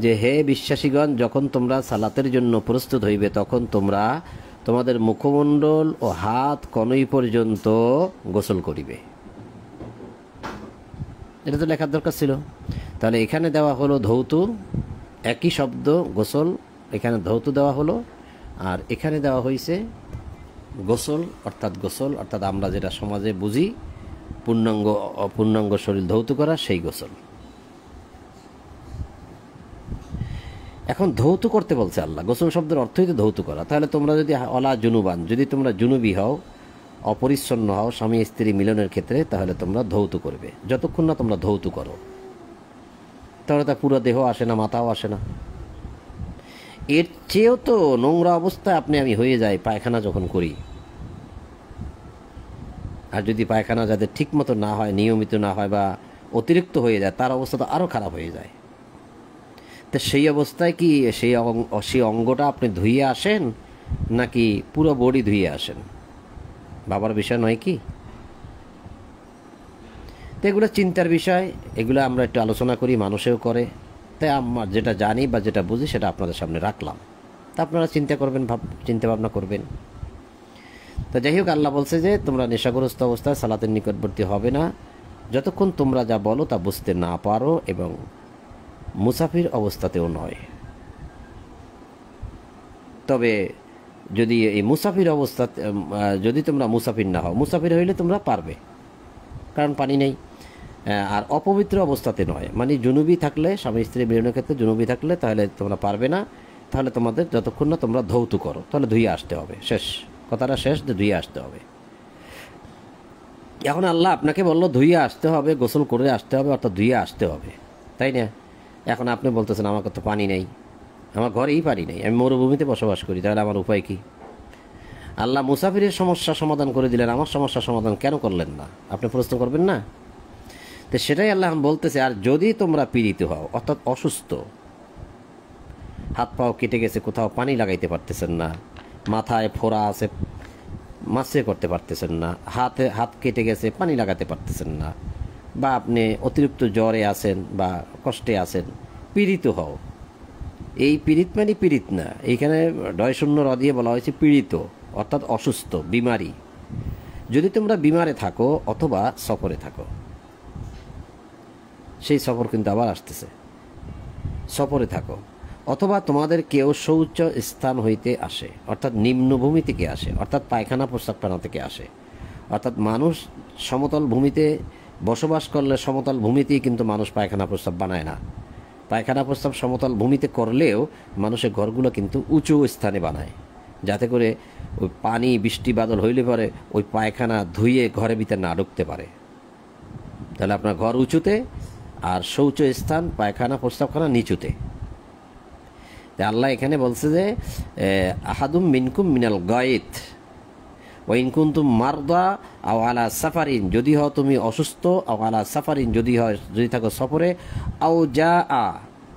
যে হে বিশ্বাসীগণ, যখন তোমরা সালাতের জন্য প্রস্তুত হইবে, তখন তোমরা তোমাদের মুখমণ্ডল ও হাত কনুই পর্যন্ত গোসল করিবে। এটা তো লেখার দরকার ছিল। তাহলে এখানে দেওয়া হলো ধৌত, একই শব্দ গোসল, এখানে ধৌত দেওয়া হলো, আর এখানে দেওয়া হয়েছে গোসল, অর্থাৎ আমরা যেটা সমাজে বুঝি পূর্ণাঙ্গ শরীর ধৌত করা, সেই গোসল। এখন ধৌত করতে বলছে আল্লাহ, গোসল শব্দের অর্থই তো ধৌত করা। তাহলে তোমরা যদি অলা জুনুবান, যদি তোমরা জুনুবি হও, অপরিচ্ছন্ন হও স্বামী স্ত্রী মিলনের ক্ষেত্রে, তাহলে তোমরা ধৌত করবে যতক্ষণ না তোমরা ধৌত করো। তাহলে তা পুরো দেহ আসে না, মাথাও আসে না। এর চেয়েও তো নোংরা অবস্থায় আমি হয়ে যাই পায়খানা যখন করি। আর যদি পায়খানা যাদের ঠিক মতো না হয়, নিয়মিত না হয়, বা অতিরিক্ত হয়ে যায়, তার অবস্থা তো আরও খারাপ হয়ে যায়। তো সেই অবস্থায় কি সেই অঙ্গটা আপনি ধুইয়ে আসেন, নাকি পুরো বডি ধুইয়ে আসেন? বাবার বিষয় নয় কি? তো এগুলো চিন্তার বিষয়, এগুলো আমরা একটু আলোচনা করি, মানুষেও করে। তাই আমার যেটা জানি বা যেটা বুঝি সেটা আপনাদের সামনে রাখলাম, তা আপনারা চিন্তা করবেন, চিন্তা ভাবনা করবেন। তো যাই হোক, আল্লাহ বলছে যে তোমরা নেশাগ্রস্ত অবস্থায় সালাতের নিকটবর্তী হবে না যতক্ষণ তোমরা যা বলো তা বুঝতে না পারো, এবং মুসাফির অবস্থাতেও নয়। তবে যদি এই মুসাফির অবস্থাতে, যদি তোমরা মুসাফির না হও, মুসাফির হইলে তোমরা পারবে, কারণ পানি নেই। আর অপবিত্র অবস্থাতে নয়, মানে জুনুবি থাকলে, স্বামী স্ত্রী মিলনের ক্ষেত্রে জুনুবি থাকলে, তাহলে তোমরা পারবে না। তাহলে তোমাদের যতক্ষণ না তোমরা ধৌত করো, তাহলে ধুয়ে আসতে হবে। শেষ কথাটা শেষ, যে ধুয়ে আসতে হবে। এখন আল্লাহ আপনাকে বললো ধুয়ে আসতে হবে, গোসল করে আসতে হবে, অর্থাৎ ধুয়ে আসতে হবে, তাই না? এখন আপনি বলতেছেন আমার তো পানি নেই, আমার ঘরেই পানি নেই, আমি মরুভূমিতে বসবাস করি, তাহলে আমার উপায় কি? আল্লাহ মুসাফিরের সমস্যা সমাধান করে দিলেন, আমার সমস্যা সমাধান কেন করলেন না? আপনি প্রশ্ন করবেন না? তো সেটাই আল্লাহ বলতেছে, আর যদি তোমরা পীড়িত হও, অর্থাৎ অসুস্থ, হাত পাও কেটে গেছে, কোথাও পানি লাগাইতে পারতেছেন না, মাথায় ফোড়া আছে, মাসে করতে পারতেছেন না, হাত কেটে গেছে, পানি লাগাতে পারতেছেন না, বা আপনি অতিরিক্ত জ্বরে আছেন বা কষ্টে আছেন, পীড়িত হও। এই পীড়িত মানে পীড়িত না, এইখানে ডয় শূন্য র দিয়ে বলা হয়েছে পীড়িত, অর্থাৎ অসুস্থ, বিমারি। যদি তোমরা বিমারে থাকো অথবা সফরে থাকো, সেই সফর কিন্তু আবার আসতেছে, সফরে থাকো, অথবা তোমাদের কেউ শৌচ স্থান হইতে আসে, অর্থাৎ নিম্নভূমি থেকে আসে, অর্থাৎ পায়খানা প্রস্রাবখানা থেকে আসে। অর্থাৎ মানুষ সমতল ভূমিতে বসবাস করলে সমতল ভূমিতেই কিন্তু মানুষ পায়খানা প্রস্রাব বানায় না। পায়খানা প্রস্রাব সমতল ভূমিতে করলেও মানুষের ঘরগুলো কিন্তু উঁচু স্থানে বানায়, যাতে করে ওই পানি বৃষ্টি বাদল হইলে পরে ওই পায়খানা ধুয়ে ঘরের ভিতরে না ঢুকতে পারে। তাহলে আপনার ঘর উঁচুতে আর শৌচ স্থান পায়খানা প্রস্রাবখানা নিচুতে। আল্লাহ এখানে বলছে যে আহাদুম মিনকুম মিনাল গায়েত ওয়াইন কুনতুম মারদা আও আলা সাফারিন, যদি হও তুমি অসুস্থ, আও আলা সাফারিন যদি থাকো সফরে, আও যা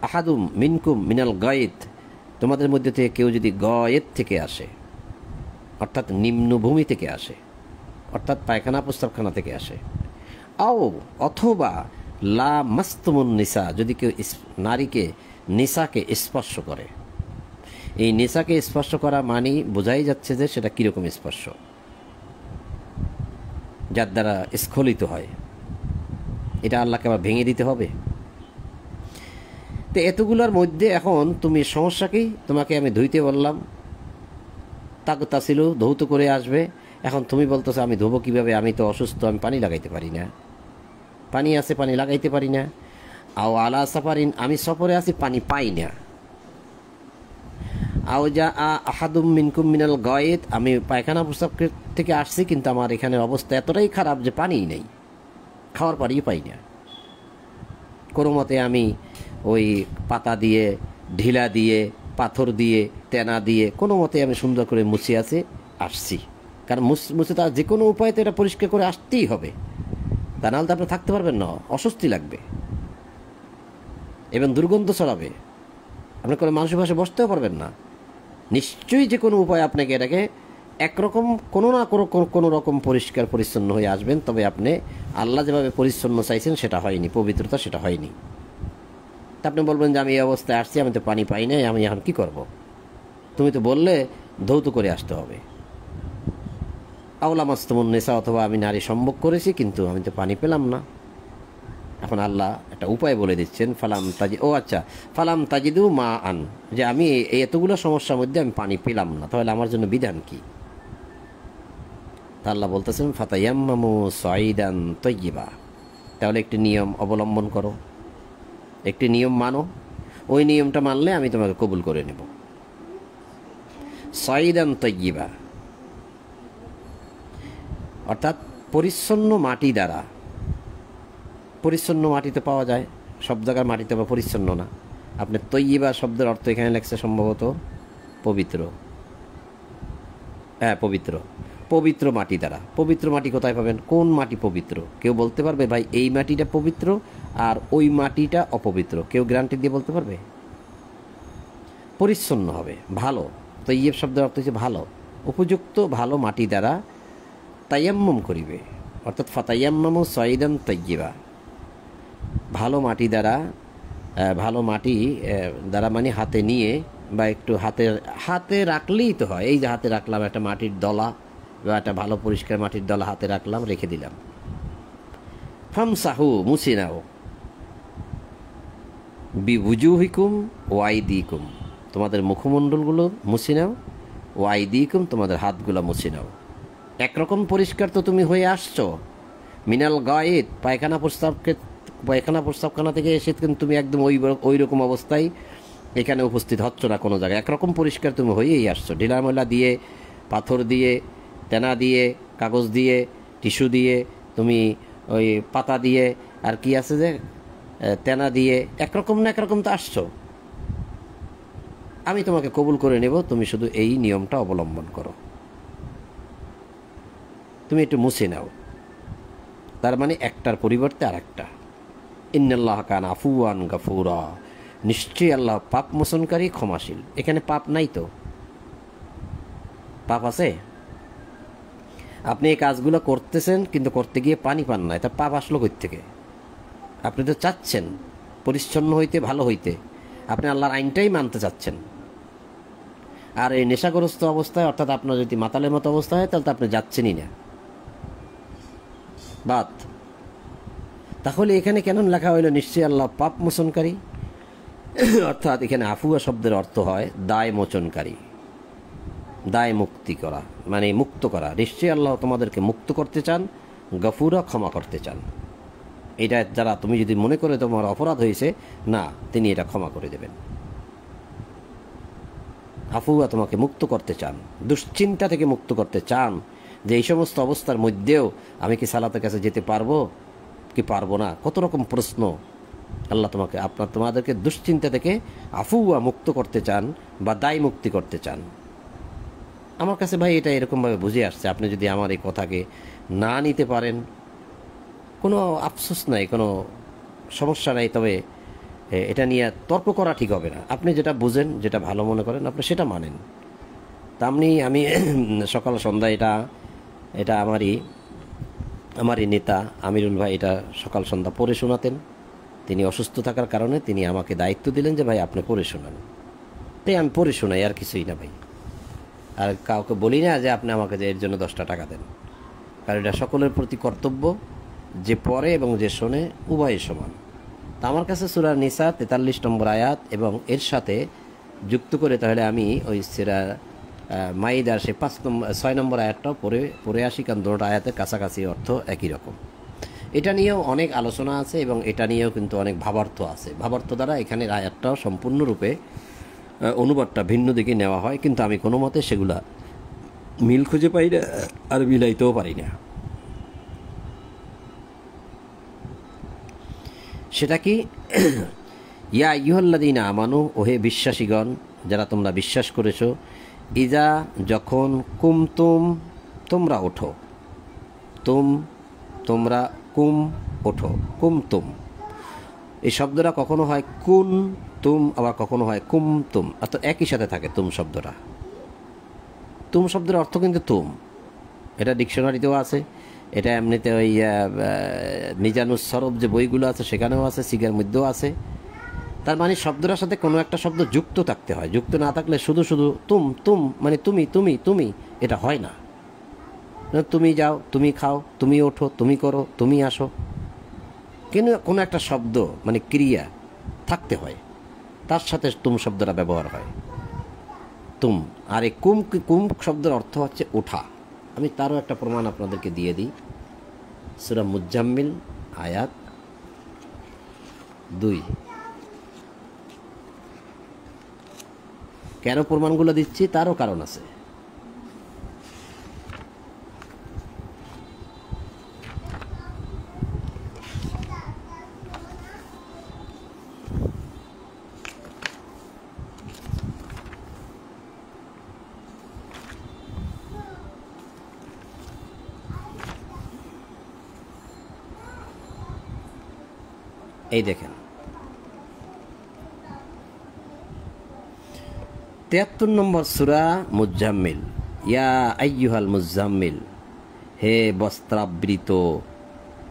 আহাদুম মিনকুম মিনাল গায়েত, তোমাদের মধ্যে থেকে কেউ যদি গয়েত থেকে আসে, অর্থাৎ নিম্নভূমি থেকে আসে, অর্থাৎ পায়খানা প্রস্রাবখানা থেকে আসে, আও অথবা লা মাস্তুমুন নিসা, যদি কেউ নারীকে নিসাকে স্পর্শ করে। এই নিসাকে স্পর্শ করা মানে বোঝাই যাচ্ছে যে সেটা কীরকম স্পর্শ, যার দ্বারা স্খলিত হয়। এটা আল্লাহকে আবার ভেঙে দিতে হবে। তো এতগুলোর মধ্যে এখন তুমি সমস্যা কি, তোমাকে আমি ধুইতে বললাম, তাকতা ছিল ধৌত করে আসবে, এখন তুমি বলতেছো আমি ধোবো কীভাবে, আমি তো অসুস্থ, আমি পানি লাগাইতে পারি না, পানি আছে পানি লাগাইতে পারি না। আও আলা সাফারিন, আমি সফরে আছি পানি পাই না। আও যা আহাদুম মিনকুম মিনাল গায়েত, আমি পায়খানা প্রস্রাব থেকে আসছি কিন্তু আমার এখানে অবস্থা এতটাই খারাপ যে পানিই নেই, খাওয়ার পানিই পাই না। কোনো মতে আমি ওই পাতা দিয়ে, ঢিলা দিয়ে, পাথর দিয়ে, তেনা দিয়ে কোনো মতে আমি সুন্দর করে মুছে আসছি, কারণ মুছে তার যে কোনো উপায়ে তো এটা পরিষ্কার করে আসতেই হবে, তা নাহলে তো আপনি থাকতে পারবেন না, অস্বস্তি লাগবে এবং দুর্গন্ধ ছড়াবে, আপনি কোনো মানুষের পাশে বসতেও পারবেন না। নিশ্চয়ই যে কোনো উপায় আপনাকে এটাকে একরকম কোনো না কোনো রকম পরিষ্কার পরিচ্ছন্ন হয়ে আসবেন, তবে আপনি আল্লাহ যেভাবে পরিচ্ছন্ন চাইছেন সেটা হয়নি, পবিত্রতা সেটা হয়নি। তা আপনি বলবেন যে আমি এই অবস্থায় আসছি, আমি তো পানি পাই নাই, আমি এখন কি করব? তুমি তো বললে ধৌত করে আসতে হবে। আওলা মাস্তুমুন নেশা, অথবা আমি নারী সম্ভোগ করেছি কিন্তু আমি তো পানি পেলাম না। এখন আল্লাহ একটা উপায় বলে দিচ্ছেন, ফালাম তাজিদু মা আন, যে আমি এই এতগুলো সমস্যার মধ্যে আমি পানি পেলাম না, তাহলে আমার জন্য বিধান কি? তা আল্লাহ বলতেছেন ফাতায়াম্মামু সাইদান তাইয়্যিবা, তাহলে একটি নিয়ম অবলম্বন করো, একটি নিয়ম মানো, ওই নিয়মটা মানলে আমি তোমাকে কবুল করে নেব। সাইদান তাইয়্যিবা অর্থাৎ পরিচ্ছন্ন মাটি দ্বারা। পরিচ্ছন্ন মাটিতে পাওয়া যায়, সব জায়গার মাটিতে বা পরিচ্ছন্ন না। আপনি তৈয়িবা শব্দের অর্থ এখানে লেখছে সম্ভবত পবিত্র, হ্যাঁ পবিত্র, পবিত্র মাটি দ্বারা। পবিত্র মাটি কোথায় পাবেন, কোন মাটি পবিত্র? কেউ বলতে পারবে ভাই এই মাটিটা পবিত্র আর ওই মাটিটা অপবিত্র? কেউ গ্যারান্টি দিয়ে বলতে পারবে? পরিচ্ছন্ন হবে, ভালো। তৈয়ব শব্দের অর্থ হচ্ছে ভালো, উপযুক্ত ভালো মাটি দ্বারা তায়াম্মুম করিবে, অর্থাৎ ফাতায়াম্মামু সাইদান তাইয়্যিবা, ভালো মাটি দ্বারা, ভালো মাটি দ্বারা মানে হাতে নিয়ে বা একটু হাতে রাখলেই তো হয়। এই যে হাতে রাখলাম একটা মাটির দলা বা একটা ভালো পরিষ্কার মাটির দলা হাতে রাখলাম, রেখে দিলাম। ফামসাহু, মুছে নাও, বিবুজুহিকুম ওয়াইদিকুম, তোমাদের মুখমণ্ডলগুলো মুছে নাও, ওয়াইদিকুম, তোমাদের হাতগুলো মুছে নাও। একরকম পরিষ্কার তো তুমি হয়ে আসছো, মিনাল গায়েত, পায়খানা প্রস্রাবখানা থেকে এসে কিন্তু তুমি একদম ওই রকম অবস্থায় এখানে উপস্থিত হচ্ছ না কোনো জায়গায়। একরকম পরিষ্কার তুমি হয়েই আসছো, ঢিলা ময়লা দিয়ে, পাথর দিয়ে, তেনা দিয়ে, কাগজ দিয়ে, টিস্যু দিয়ে, তুমি ওই পাতা দিয়ে, আর কি আছে যে তেনা দিয়ে, একরকম না একরকম তো আসছো। আমি তোমাকে কবুল করে নেব, তুমি শুধু এই নিয়মটা অবলম্বন করো, তুমি একটু মুছে নাও। তার মানে একটার পরিবর্তে আর একটা। ইন্নাল্লাহ কানা আফুয়ান গাফুরা, নিশ্চয়ই আল্লাহ পাপ মোচনকারী, ক্ষমাশীল। এখানে পাপ নাই তো? পাপ আছে? আপনি এই কাজগুলো করতেছেন কিন্তু করতে গিয়ে পানি পান না, এটা পাপ আসলো কই থেকে? আপনি তো চাচ্ছেন পরিচ্ছন্ন হইতে, ভালো হইতে, আপনি আল্লাহর আইনটাই মানতে চাচ্ছেন। আর এই নেশাগ্রস্ত অবস্থায়, অর্থাৎ আপনার যদি মাতালের মতো অবস্থা হয়, তাহলে তো আপনি যাচ্ছেনই না। বাদ। তাহলে এখানে কেন লেখা হইল নিশ্চয়ই আল্লাহ পাপ মোচনকারী? অর্থাৎ এখানে আফুয়া শব্দের অর্থ হয় দায় মোচনকারী, দায় মুক্তি করা, মানে মুক্ত করা। নিশ্চয়ই আল্লাহ তোমাদেরকে মুক্ত করতে চান, গফুরা ক্ষমা করতে চান। এটা যারা তুমি যদি মনে করে তোমার অপরাধ হয়েছে, না, তিনি এটা ক্ষমা করে দেবেন। আফুয়া তোমাকে মুক্ত করতে চান, দুশ্চিন্তা থেকে মুক্ত করতে চান, যে এই সমস্ত অবস্থার মধ্যেও আমি কি সালাতের কাছে যেতে পারবো কি পারবো না, কত রকম প্রশ্ন। আল্লাহ তোমাদেরকে দুশ্চিন্তা থেকে আফুয়া মুক্ত করতে চান বা দায় মুক্তি করতে চান। আমার কাছে ভাই এটা এরকমভাবে বুঝে আসছে। আপনি যদি আমার এই কথাকে না নিতে পারেন, কোনো আফসোস নাই, কোনো সমস্যা নাই, তবে এটা নিয়ে তর্ক করা ঠিক হবে না। আপনি যেটা বুঝেন, যেটা ভালো মনে করেন, আপনি সেটা মানেন। তা আমি সকাল সন্ধ্যা এটা আমারই নেতা আমিরুল ভাই এটা সকাল সন্ধ্যা পড়ে শোনাতেন। তিনি অসুস্থ থাকার কারণে তিনি আমাকে দায়িত্ব দিলেন যে ভাই আপনি পড়ে শোনান। তাই আমি পড়ে শোনাই, আর কিছুই না ভাই। আর কাউকে বলি না যে আপনি আমাকে এর জন্য 10টা টাকা দেন, কারণ এটা সকলের প্রতি কর্তব্য, যে পড়ে এবং যে শোনে উভয় সমান। তা আমার কাছে সূরা নিসা 43 নম্বর আয়াত এবং এর সাথে যুক্ত করে তাহলে আমি ওই সূরা মাইদার সে 6 নম্বর আয়াতটাও পড়ে আসি, কারণ দুটো আয়াতের কাছাকাছি অর্থ একই রকম। এটা নিয়েও অনেক আলোচনা আছে এবং এটা নিয়েও কিন্তু অনেক ভাবার্থ আছে। ভাবার্থ দ্বারা এখানের আয়াতটাও সম্পূর্ণরূপে অনুবাদটা ভিন্ন দিকে নেওয়া হয়, কিন্তু আমি কোনো মতে সেগুলা মিল খুঁজে পাই না, আর মিলাইতেও পারি না। সেটা কি? ইয়া আইয়ুহাল্লাযীনা আমানু, ওহে বিশ্বাসীগণ, যারা তোমরা বিশ্বাস করেছো, ইজা যখন, কুমতুম তোমরা ওঠো, তোমরা ওঠো, কুমতুম এই শব্দটা কখনো হয় কুন তুম, আবার কখনো হয় কুমতুম, অর্থাৎ একই সাথে থাকে তুম শব্দটা। তুম শব্দের অর্থ কিন্তু তুম, এটা ডিকশনারিতেও আছে, এটা এমনিতে ওই মিজানুস সরব যে বইগুলো আছে সেখানেও আছে, সিগার মধ্যেও আছে। তার মানে শব্দটার সাথে কোনো একটা শব্দ যুক্ত থাকতে হয়। যুক্ত না থাকলে শুধু তুম মানে তুমি এটা হয় না। তুমি যাও, তুমি খাও, তুমি ওঠো, তুমি করো, তুমি আসো, কিন্তু কোনো একটা শব্দ মানে ক্রিয়া থাকতে হয়, তার সাথে তুম শব্দটা ব্যবহার হয়, তুম। আর এই কুম শব্দের অর্থ হচ্ছে ওঠা। আমি তারও একটা প্রমাণ আপনাদেরকে দিয়ে দিই। সূরা মুজাম্মিল আয়াত 2। কেন প্রমাণগুলো দিচ্ছি তারও কারণ আছে। এই দেখেন 73 নম্বর সূরা মুজাম্মিল। ইয়া আইয়ুহাল মুজাম্মিল, হে বস্ত্রাবৃত,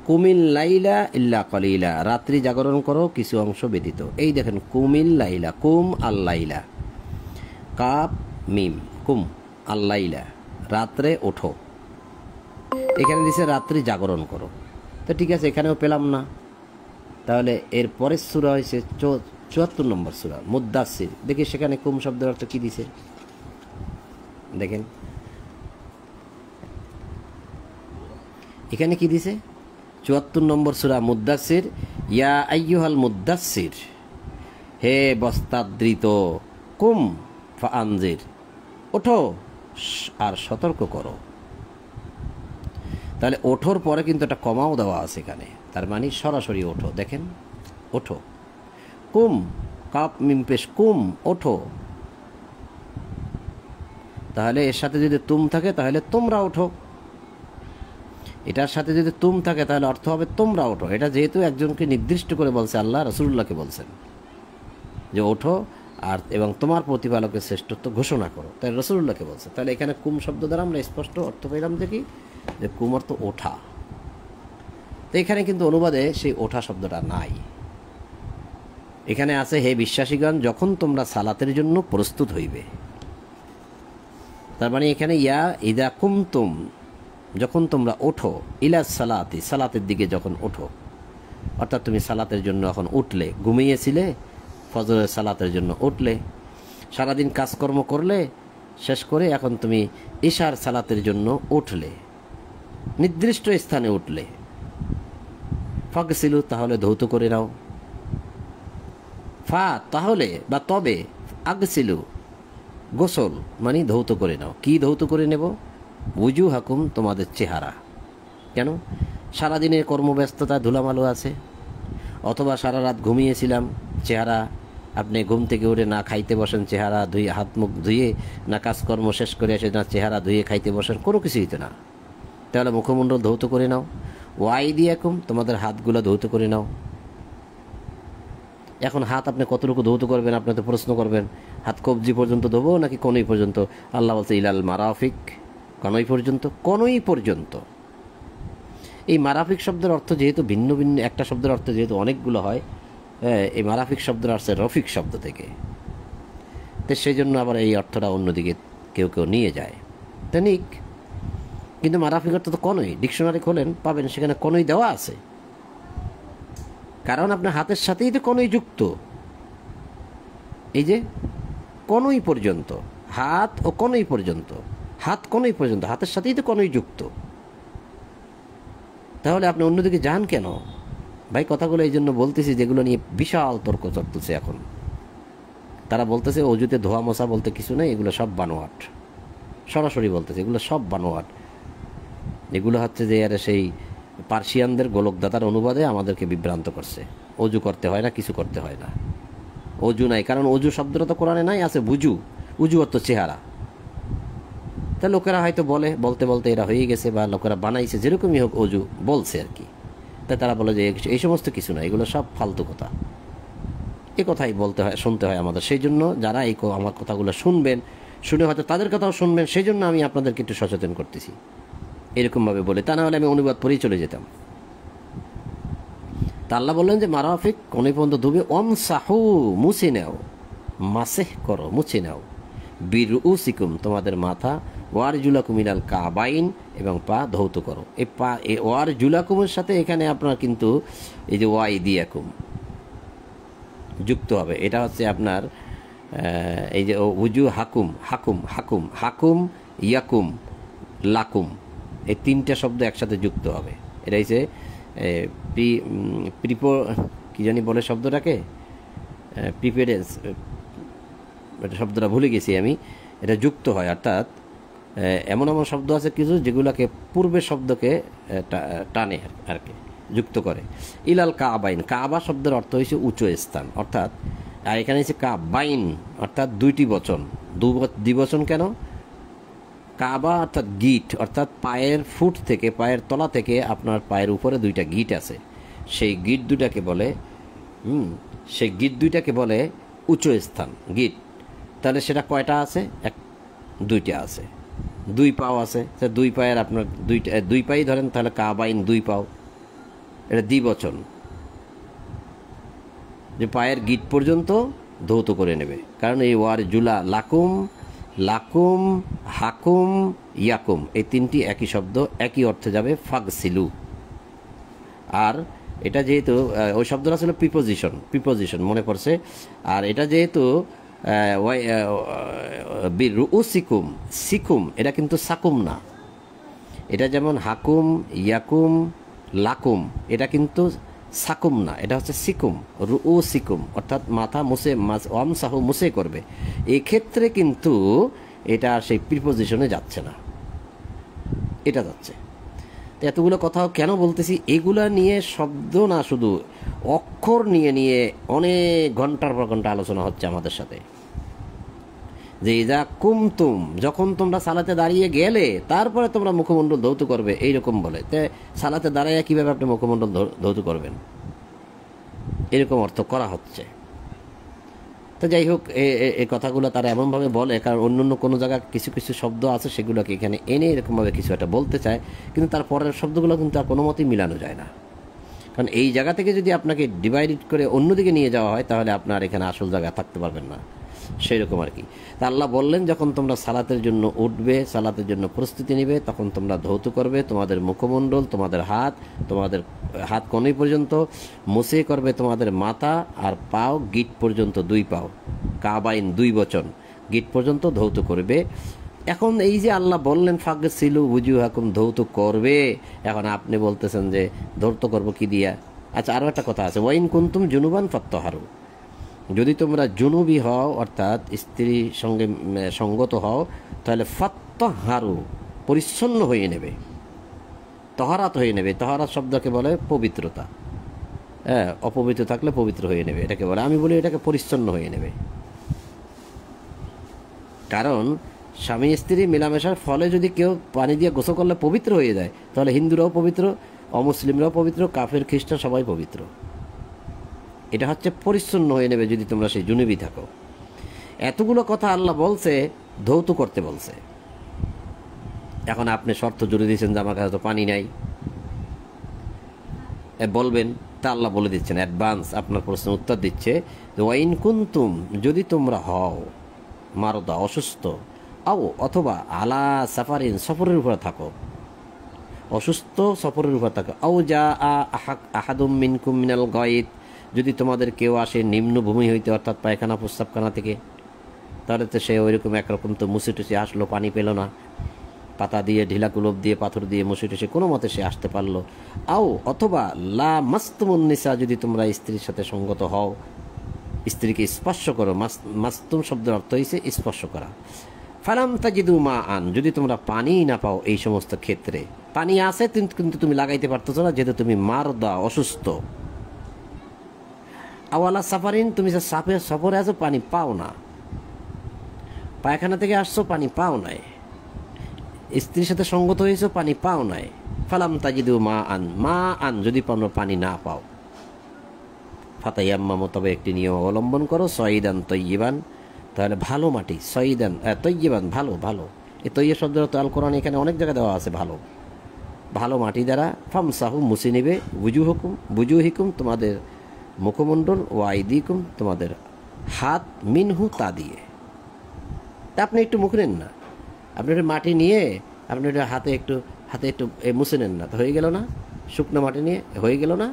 কুমিল লাইলা ইল্লা কলিলা, রাত্রি জাগরণ করো কিছু অংশ ব্যতীত। এই দেখেন কুমিল লাইলা, কুম আল্লাইলা, কাপ মিম, কুম আল্লাইলা, রাত্রে ওঠো। এখানে দিছে রাত্রি জাগরণ করো, তো ঠিক আছে, এখানেও পেলাম না। তাহলে এর পরের সূরা হয়েছে 74 নম্বর সূরা মুদ্দাসির। দেখি সেখানে কুম শব্দের অর্থ কি দিছে, দেখেন এখানে কি দিছে। 74 নম্বর সূরা মুদ্দাসির, ইয়া আইয়ুহাল মুদ্দাসির, হে বস্ত্রাবৃত, কুম ফাআনজির, ওঠো আর সতর্ক করো। তাহলে ওঠোর পরে কিন্তু একটা কমাও দেওয়া আছে এখানে, তার মানে সরাসরি ওঠো। দেখেন ওঠো, কুম কাপ মিম পেশ, কুম ওঠো। তাহলে এর সাথে যদি তুম থাকে তাহলে তোমরা ওঠো, এটার সাথে যদি তুম থাকে তাহলে অর্থ হবে তোমরা ওঠো। এটা যেহেতু একজনকে নির্দিষ্ট করে বলছে, আল্লাহ রাসূলুল্লাহকে বলছেন যে ওঠো আর এবং তোমার প্রতিপালকের শ্রেষ্ঠত্ব ঘোষণা করো, তাই রাসূলুল্লাহকে বলছে। তাহলে এখানে কুম শব্দ দ্বারা আমরা স্পষ্ট অর্থ পেলাম দেখি যে কুম অর্থ ওঠা। তো এখানে কিন্তু অনুবাদে সেই ওঠা শব্দটা নাই। এখানে আছে হে বিশ্বাসীগণ, যখন তোমরা সালাতের জন্য প্রস্তুত হইবে। তার মানে এখানে ইয়া ইদা কুমতুম, যখন তোমরা ওঠো, ইলা সালাতি, সালাতের দিকে যখন ওঠো, অর্থাৎ তুমি সালাতের জন্য এখন উঠলে, ঘুমিয়েছিলে, ফজরের সালাতের জন্য উঠলে, সারাদিন কাজকর্ম করলে, শেষ করে এখন তুমি ইশার সালাতের জন্য উঠলে, নির্দিষ্ট স্থানে উঠলে, ফাগসিলু, তাহলে ধৌত করে নাও। ফা, তাহলে বা তবে, আগসিলু, গোসল মানে ধৌত করে নাও। কি ধৌত করে নেব? উজু হাকুম, তোমাদের চেহারা। কেন? সারাদিনের কর্মব্যস্ততা ধুলামালো আছে, অথবা সারা রাত ঘুমিয়েছিলাম, চেহারা, আপনি ঘুম থেকে উঠে না খাইতে বসেন, চেহারা ধুয়ে, হাত মুখ ধুয়ে, না কাজকর্ম শেষ করে এসে না চেহারা ধুয়ে খাইতে বসেন, কোনো কিছুই তো না। তাহলে মুখমণ্ডল ধৌত করে নাও। ওয়াই দিয়াকুম, তোমাদের হাতগুলো ধৌত করে নাও। এখন হাত আপনি কতটুকু ধৌত করবেন? আপনি তো প্রশ্ন করবেন, হাত কবজি পর্যন্ত ধোবো নাকি কনুই পর্যন্ত? আল্লাহ বলছে ইলাল মারাফিক, কনুই পর্যন্ত। কনুই পর্যন্ত। এই মারাফিক শব্দের অর্থ যেহেতু ভিন্ন ভিন্ন, একটা শব্দের অর্থ যেহেতু অনেকগুলো হয়, এই মারাফিক শব্দের আসছে রফিক শব্দ থেকে, তো সেই জন্য আবার এই অর্থটা অন্যদিকে কেউ কেউ নিয়ে যায়। তেনিক, কিন্তু মারাফিক অর্থ তো কনুই। ডিকশনারি খোলেন, পাবেন সেখানে কনুই দেওয়া আছে, কারণ আপনার হাতের সাথেই তো কনুই যুক্ত। এই যে কনুই পর্যন্ত, হাত ও কনুই পর্যন্ত, হাত কনুই পর্যন্ত, হাতের সাথেই তো কনুই যুক্ত। তাহলে আপনি অন্যদিকে যান কেন? ভাই, কথাগুলো এই জন্য বলতেছি যেগুলো নিয়ে বিশাল তর্ক চলতেছে এখন। তারা বলতেছে অজুতে ধোয়া মশা বলতে কিছু নেই, এগুলো সব বানোয়াট। সরাসরি বলতেছে এগুলো সব বানোয়াট। এগুলো হচ্ছে যে আরে সেই পার্সিয়ানদের গোলকদাতার অনুবাদে আমাদেরকে বিভ্রান্ত করছে। অজু করতে হয় না, কিছু করতে হয় না, অজু নাই। কারণ অজু শব্দটা তো কোরআনে নাই, আছে বুজু। উজু অর্থ চেহারা। তা লোকেরা হয়তো বলতে বলতে এরা হয়ে গেছে, বা লোকেরা বানাইছে, যেরকমই হোক অজু বলছে আর কি। তাই তারা বলে যে এই সমস্ত কিছু না, এগুলো সব ফালতু কথা। এ কথাই বলতে হয়, শুনতে হয় আমাদের। সেই জন্য যারা আমার কথাগুলো শুনবেন, শুনে হয়তো তাদের কথাও শুনবেন, সেই জন্য আমি আপনাদেরকে একটু সচেতন করতেছি এরকমভাবে বলে। তা না হলে আমি অনুবাদ পরেই চলে যেতাম। তা আল্লাহ বললেন যে মারাফিক, কোন পর্যন্ত ধুবে, অমসাহু, মুছে নাও, মাসেহ করো, মুছে নাও, বিরউসিকুম, তোমাদের মাথা, ওয়ার জুলাকুম ইলাল কাবাইন, এবং পা ধৌত করো। এই পা, এই ওয়ার জুলাকুমের সাথে এখানে আপনার কিন্তু এই যে ওয়াই দিয়াকুম যুক্ত হবে। এটা হচ্ছে আপনার এই যে উজু হাকুম, হাকুম, হাকুম, হাকুম, ইয়াকুম, লাকুম, এই তিনটা শব্দ একসাথে যুক্ত হবে। এটা হচ্ছে কি জানি বলে শব্দটাকে, প্রিপেরেন্স, এটা শব্দটা ভুলে গেছি আমি। এটা যুক্ত হয়, অর্থাৎ এমন এমন শব্দ আছে কিছু যেগুলোকে পূর্বের শব্দকে টানে আর কি, যুক্ত করে। ইলাল কাবাইন, কাবা শব্দের অর্থ হয়েছে উঁচু স্থান, অর্থাৎ আর এখানে হচ্ছে কাবাইন, অর্থাৎ দুইটি বচন। দ্বিবচন কেন? কাবা অর্থাৎ গিট, অর্থাৎ পায়ের ফুট থেকে, পায়ের তলা থেকে আপনার পায়ের উপরে দুইটা গিট আছে, সেই গিট দুটাকে বলে সেই গিট দুইটাকে বলে উঁচু স্থান, গিট। তাহলে সেটা কয়টা আছে? দুইটা আছে। দুই পাও আছে, দুই পায়ের আপনার দুই পাই ধরেন, তাহলে কাবাইন, দুই পাও। এটা দ্বিবচন, যে পায়ের গিট পর্যন্ত ধৌত করে নেবে। কারণ এই ওয়ার জুলা, লাকুম, লাকুম, হাকুম, ইয়াকুম, এই তিনটি একই শব্দ, একই অর্থে যাবে, ফাগসিলু। আর এটা যেহেতু ওই শব্দটা ছিল প্রিপোজিশন মনে পড়ছে। আর এটা যেহেতু রুউসিকুম, সিকুম, এটা কিন্তু সাকুম না। এটা যেমন হাকুম, ইয়াকুম, লাকুম, এটা কিন্তু সাকুম না, এটা হচ্ছে সিকুম, রুউসিকুম, অর্থাৎ মাথা মুছে, ওয়ামসাহু, মুছে করবে। এক্ষেত্রে কিন্তু এটা সেই প্রিপোজিশনে যাচ্ছে না, এটা যাচ্ছে। তো এতগুলো কথাও কেন বলতেছি? এগুলা নিয়ে শব্দ না, শুধু অক্ষর নিয়ে নিয়ে অনেক ঘন্টার পর ঘন্টা আলোচনা হচ্ছে আমাদের সাথে। যে ইজা কুমতুম, যখন তোমরা সালাতে দাঁড়িয়ে গেলে তারপরে তোমরা মুখমণ্ডল ধৌত করবে, এইরকম বলে। তে সালাতে দাঁড়াইয়া কীভাবে আপনি মুখমণ্ডল ধৌত করবেন? এরকম অর্থ করা হচ্ছে। তো যাই হোক, এই কথাগুলো তারা এমনভাবে বলে, কারণ অন্য অন্য কোনো জায়গায় কিছু কিছু শব্দ আছে সেগুলোকে এখানে এনে এরকমভাবে কিছু একটা বলতে চায়, কিন্তু তার পরের শব্দগুলো কিন্তু আর কোনো মতেই মিলানো যায় না। কারণ এই জায়গা থেকে যদি আপনাকে ডিভাইড করে অন্যদিকে নিয়ে যাওয়া হয়, তাহলে আপনার এখানে আসল জায়গায় থাকতে পারবেন না। সেই রকম আর কি। তা আল্লাহ বললেন যখন তোমরা সালাতের জন্য উঠবে, সালাতের জন্য প্রস্তুতি নেবে, তখন তোমরা ধৌত করবে তোমাদের মুখমণ্ডল, তোমাদের হাত কনুই পর্যন্ত, মুছে করবে তোমাদের মাথা আর পাও গিট পর্যন্ত, 2 পাও, কাবাইন 2 বচন, গিট পর্যন্ত ধৌত করবে। এখন এই যে আল্লাহ বললেন ফাগসিলু উজুহাকুম, ধৌত করবে, এখন আপনি বলতেছেন যে ধৌত করবো কি দিয়া? আচ্ছা, আরও একটা কথা আছে, ওয়াইন কুনতুম জুনুবান ফাত্তাহারু, যদি তোমরা জুনুবি হও অর্থাৎ স্ত্রীর সঙ্গে সঙ্গত হও, তাহলে ফাত্তাহারু, পরিচ্ছন্ন হয়ে নেবে, তহারাত হয়ে নেবে। তহারাত শব্দকে বলে পবিত্রতা, হ্যাঁ, অপবিত্র থাকলে পবিত্র হয়ে নেবে এটাকে বলে। আমি বলি এটাকে পরিচ্ছন্ন হয়ে নেবে, কারণ স্বামী স্ত্রী মেলামেশার ফলে যদি কেউ পানি দিয়ে গোসল করলে পবিত্র হয়ে যায়, তাহলে হিন্দুরাও পবিত্র, অমুসলিমরাও পবিত্র, কাফের খ্রিস্টান সবাই পবিত্র। এটা হচ্ছে পরিচ্ছন্ন হয়ে নেবে যদি তোমরা সেই জুনুবি থাকো। এতগুলো কথা আল্লাহ বলছে, ধৌত করতে বলছে। এখন আপনি শর্ত জুড়ে দিয়েছেন যে আমার কাছে তো পানি নাই, বলবেন, তা আল্লাহ বলে দিচ্ছেন অ্যাডভান্স, আপনার প্রশ্নের উত্তর দিচ্ছে যে ওয়াইন কুনতুম, যদি তোমরা হও মারদা, অসুস্থ, অথবা আলা সাফারিন, সফরের উপরে থাকো, অসুস্থ সফরের উপর থাকো, যা আহাদুম মিনকুম মিনাল গায়িত, যদি তোমাদের কেউ আসে নিম্নভূমি হইতে অর্থাৎ পায়খানা প্রস্রাবখানা থেকে, তাহলে তো সে ওইরকম একরকম তো মুছে টুসে আসলো, পানি পেল না, পাতা দিয়ে, ঢিলা কুলব দিয়ে, পাথর দিয়ে মুছে টুসে কোনো মতে সে আসতে পারলো। অথবা লা মাস্তুমুন নিসা, যদি তোমরা স্ত্রীর সাথে সঙ্গত হও, স্ত্রীকে স্পর্শ করো, মাস্তুম শব্দের অর্থ হয়েছে স্পর্শ করা। ফালাম তাজিদু মা আন, যদি তোমরা পানি না পাও, এই সমস্ত ক্ষেত্রে পানি আছে কিন্তু তুমি লাগাইতে পারতেছো না, যেহেতু তুমি মারদা, অসুস্থ, আওয়ালা সাফারিন, তুমি সফরে আছো, পানি পাও না, পায়খানা থেকে আসছো, পানি পাও নাই, স্ত্রীর সাথে সঙ্গত হয়েছো, পানি পাও নাই, ফালাম তাজিদু মা আন, যদি তোমরা পানি না পাও, ফাতাইয়াম্মামু, তবে একটি নিয়ম অবলম্বন করো, সয়িদান তৈয়িবান, তাহলে ভালো মাটি, সয়িদান তৈয়িবান, ভালো ভালো, এই তৈয়ব শব্দের অর্থ আল কোরআন এখানে অনেক জায়গায় দেওয়া আছে, ভালো ভালো মাটি দ্বারা, ফামসাহু, মুছে নেবে, বুজুহিকুম, তোমাদের মুখমণ্ডল, ও আইদিকুম, তোমাদের হাত, মিনহু, তা দিয়ে। তা আপনি একটু মুখ নেন না, আপনি একটু মাটি নিয়ে আপনি একটু হাতে একটু মুছে নেন না, তো হয়ে গেল না? শুকনো মাটি নিয়ে হয়ে গেল না?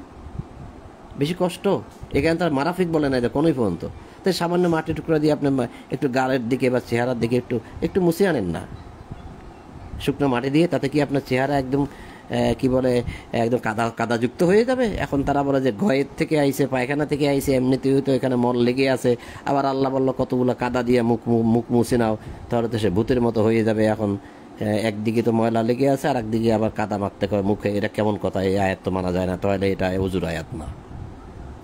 বেশি কষ্ট? এখানে তার মারাফিক বলে না, এটা কোনোই পর্যন্ত। তাই সামান্য মাটি টুকরা দিয়ে আপনি একটু গালের দিকে বা চেহারার দিকে একটু মুছে আনেন না, শুকনো মাটি দিয়ে, তাতে কি আপনার চেহারা একদম কি বলে একদম কাদাযুক্ত হয়ে যাবে? এখন তারা বলে যে ঘয়ের থেকে আইছে, পায়খানা থেকে আইছে, এমনিতেই তো এখানে মল লেগে আছে, আবার আল্লাহ বলল কতগুলো কাদা দিয়ে মুখ মুছে নাও, তাহলে তো সে ভূতের মতো হয়ে যাবে। এখন একদিকে তো ময়লা লেগে আছে, আর একদিকে আবার কাদা মাখতে হয় মুখে, এটা কেমন কথা? এই আয়াত তো মানা যায় না, তাহলে এটা হুজুর আয়াত না,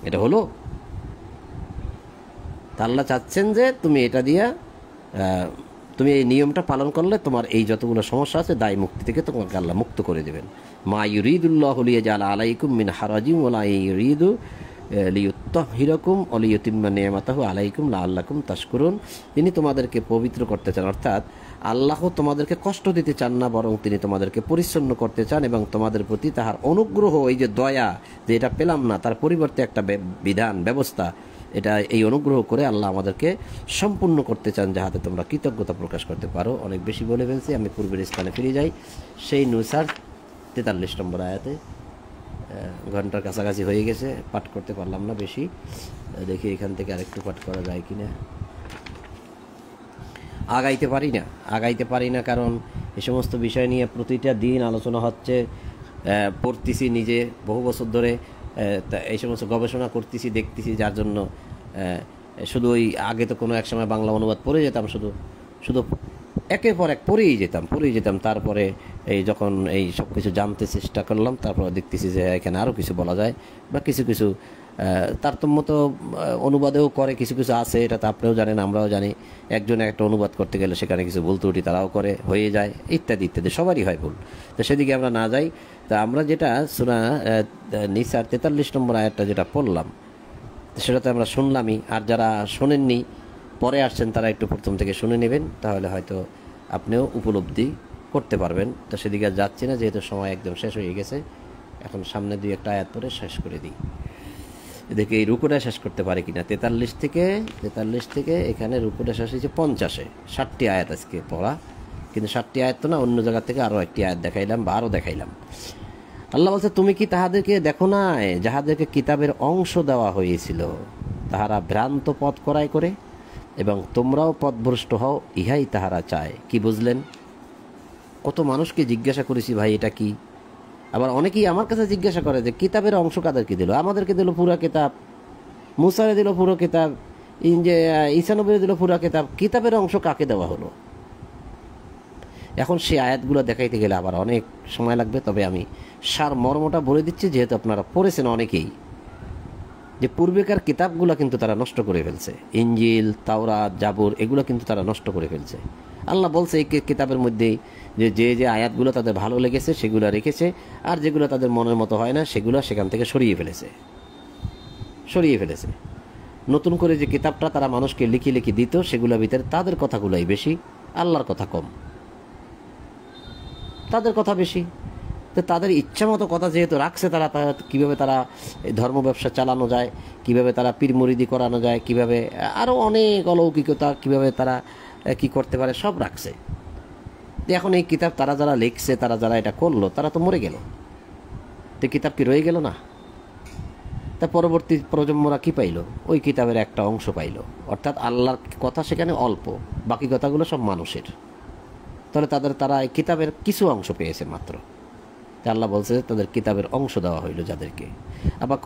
এটা হলো। তা আল্লাহ চাচ্ছেন যে তুমি এটা দিয়া তুমি এই নিয়মটা পালন করলে তোমার এই যতগুলো সমস্যা আছে দায় মুক্তি থেকে তোমাকে আল্লাহ মুক্ত করে দেবেন। মা ইউরিদুল্লাহু লিয়াজআলা আলাইকুম মিন হারাজিন ওয়ালা ইউরিদু লিয়ুত্তাহিরাকুম ওয়া লিয়ুতিম্মা নি'মাতাহু আলাইকুম লাআল্লাকুম তাশকুরুন। তিনি তোমাদেরকে পবিত্র করতে চান, অর্থাৎ আল্লাহ তোমাদেরকে কষ্ট দিতে চান না, বরং তিনি তোমাদেরকে পরিচ্ছন্ন করতে চান এবং তোমাদের প্রতি তাহার অনুগ্রহ, এই যে দয়া, যে এটা পেলাম না, তার পরিবর্তে একটা বিধান ব্যবস্থা, এটা এই অনুগ্রহ করে আল্লাহ আমাদেরকে সম্পূর্ণ করতে চান, যাহাতে তোমরা কৃতজ্ঞতা প্রকাশ করতে পারো। অনেক বেশি বলে ফেলছি, আমি পূর্বের স্থানে ফিরে যাই। সেই নুসার 43 নম্বর আয়াতে, ঘন্টার কাছাকাছি হয়ে গেছে, পাঠ করতে পারলাম না বেশি, দেখি এখান থেকে আরেকটু পাঠ করা যায় কিনা। আগাইতে পারি না, কারণ এই সমস্ত বিষয় নিয়ে প্রতিটা দিন আলোচনা হচ্ছে, পড়তেছি নিজে বহু বছর ধরে, এই সমস্ত গবেষণা করতেছি, দেখতেছি, যার জন্য শুধু ওই আগে তো কোনো এক সময় বাংলা অনুবাদ পড়ে যেতাম, শুধু একের পর এক পড়েই যেতাম। তারপরে এই যখন এই সব কিছু জানতে চেষ্টা করলাম, তারপরে দেখতেছি যে এখানে আরও কিছু বলা যায়, বা কিছু তারতম্য তো অনুবাদেও করে, কিছু আছে, এটা তো আপনিও জানেন, আমরাও জানি। একজন একটা অনুবাদ করতে গেলে সেখানে কিছু ভুল ত্রুটি তারাও করে, হয়ে যায়, ইত্যাদি সবারই হয় ভুল। তো সেদিকে আমরা না যাই। তা আমরা যেটা সূরা নিসার 43 নম্বর আয়াতটা যেটা পড়লাম, সেটা তো আমরা শুনলামই, আর যারা শোনেননি পরে আসছেন তারা একটু প্রথম থেকে শুনে নেবেন, তাহলে হয়তো আপনিও উপলব্ধি করতে পারবেন। তো সেদিকে আর যাচ্ছি না, যেহেতু সময় একদম শেষ হয়ে গেছে। এখন সামনে 2-1 আয়াত পরে শেষ করে দিই। এদেরকে এই রুকুটা শেষ করতে পারে কিনা। 43 থেকে এখানে রুকুটা শেষ হয়েছে 50-এ। 60টি আয়াত আজকে পড়া, কিন্তু 60টি আয়াত তো না, অন্য জায়গা থেকে আরও একটি আয়াত দেখাইলাম বা আরও দেখাইলাম। আল্লাহ বলছে, তুমি কি তাহাদেরকে দেখো নাই যাহাদেরকে কিতাবের অংশ দেওয়া হয়েছিল, তাহারা ভ্রান্ত পথ করাই করে এবং তোমরাও পথভ্রষ্ট হও, ইহাই তাহারা চায়। কি বুঝলেন? কত মানুষকে জিজ্ঞাসা করেছি, ভাই এটা কি? আবার অনেকেই আমার কাছে জিজ্ঞাসা করে যে কিতাবের অংশ কাদেরকে দিল? আমাদেরকে দিল পুরা কিতাব, মুসারে দিল পুরো কিতাব, ঈসা নবীরে দিল পুরা কিতাব, কিতাবের অংশ কাকে দেওয়া হলো? এখন সেই আয়াতগুলো দেখাইতে গেলে আবার অনেক সময় লাগবে, তবে আমি সার মর্মটা বলে দিচ্ছি, যেহেতু আপনারা পড়েছেন অনেকেই, যে পূর্বেকার কিতাবগুলো কিন্তু তারা নষ্ট করে ফেলছে। ইঞ্জিল, তাওরাত, জাবুর, এগুলো কিন্তু তারা নষ্ট করে ফেলছে। আল্লাহ বলছে এই কিতাবের মধ্যেই যে আয়াতগুলো তাদের ভালো লেগেছে সেগুলো রেখেছে, আর যেগুলো তাদের মনের মতো হয় না সেগুলো সেখান থেকে সরিয়ে ফেলেছে। নতুন করে যে কিতাবটা তারা মানুষকে লিখে দিত, সেগুলোর ভিতরে তাদের কথাগুলোই বেশি, আল্লাহর কথা কম। তাদের কথা বেশি, তো তাদের ইচ্ছা মতো কথা যেহেতু রাখছে, তারা কীভাবে তারা ধর্ম ব্যবসা চালানো যায়, কিভাবে তারা পীর মুরিদি করানো যায়, কিভাবে আরও অনেক অলৌকিকতা, কিভাবে তারা কি করতে পারে, সব রাখছে। এখন এই কিতাব তারা যারা লিখছে, তারা যারা এটা করলো, তারা তো মরে গেল, তো কিতাব কি রয়ে গেল না? তা পরবর্তী প্রজন্মরা কি পাইল? ওই কিতাবের একটা অংশ পাইল, অর্থাৎ আল্লাহর কথা সেখানে অল্প, বাকি কথাগুলো সব মানুষের। তাহলে তারা এই কিতাবের কিছু অংশ পেয়েছে মাত্র। আল্লাহ বলছে তাদের কিতাবের অংশ দেওয়া হইল যাদেরকে। আবার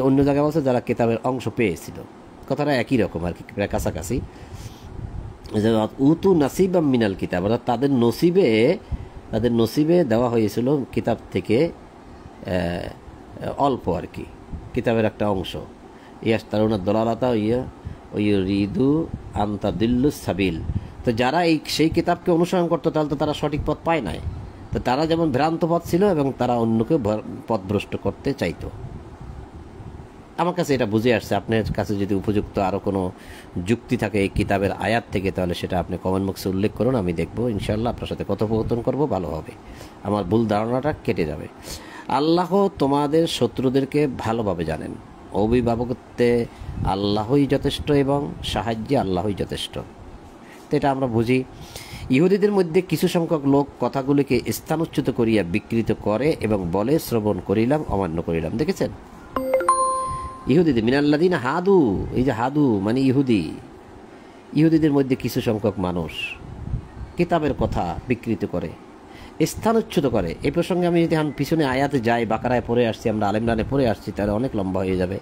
অন্য জায়গায় বলছে যারা কিতাবের অংশ পেয়েছিল, কথাটা একই রকম আর কি, প্রায় কাছাকাছি। উতু নাসিবাম মিনাল কিতাব, অর্থাৎ তাদের নসিবে দেওয়া হয়েছিল কিতাব থেকে অল্প আর কি, কিতাবের একটা অংশ। ইয়াস্তারুনা দলালাতা রিদু আন্তা দিল্লু সাবিল। তো যারা সেই কিতাবকে অনুসরণ করতো, তাহলে তো তারা সঠিক পথ পায় নাই। তো তারা যেমন ভ্রান্ত পথ ছিল এবং তারা অন্যকে পথভ্রষ্ট করতে চাইতো। আমার কাছে এটা বুঝে আসছে। আপনার কাছে যদি উপযুক্ত আরও কোনো যুক্তি থাকে এই কিতাবের আয়াত থেকে, তাহলে সেটা আপনি কমেন্ট বক্সে উল্লেখ করুন, আমি দেখব, ইনশাআল্লাহ আপনার সাথে কথোপকথন করব, ভালো হবে, আমার ভুল ধারণাটা কেটে যাবে। আল্লাহ তোমাদের শত্রুদেরকে ভালোভাবে জানেন, অভিভাবকত্বে আল্লাহই যথেষ্ট এবং সাহায্যে আল্লাহই যথেষ্ট। তো এটা আমরা বুঝি। ইহুদিদের মধ্যে কিছু সংখ্যক লোক কথাগুলিকে স্থানচ্যুত করিয়া বিকৃত করে এবং বলে, শ্রবণ করিলাম, অমান্য করিলাম। দেখেছেন? ইহুদিদের মিনাল্লাদিন হাদু, এই যে হাদু মানে ইহুদিদের মধ্যে কিছু সংখ্যক মানুষ কিতাবের কথা বিকৃত করে, স্থানচ্যুত করে। এই প্রসঙ্গে আমি যদি পিছনে আয়াতে যাই, বাকারায় পড়ে আসছি, আমরা আল ইমরানে পড়ে আসছি, তাহলে অনেক লম্বা হয়ে যাবে।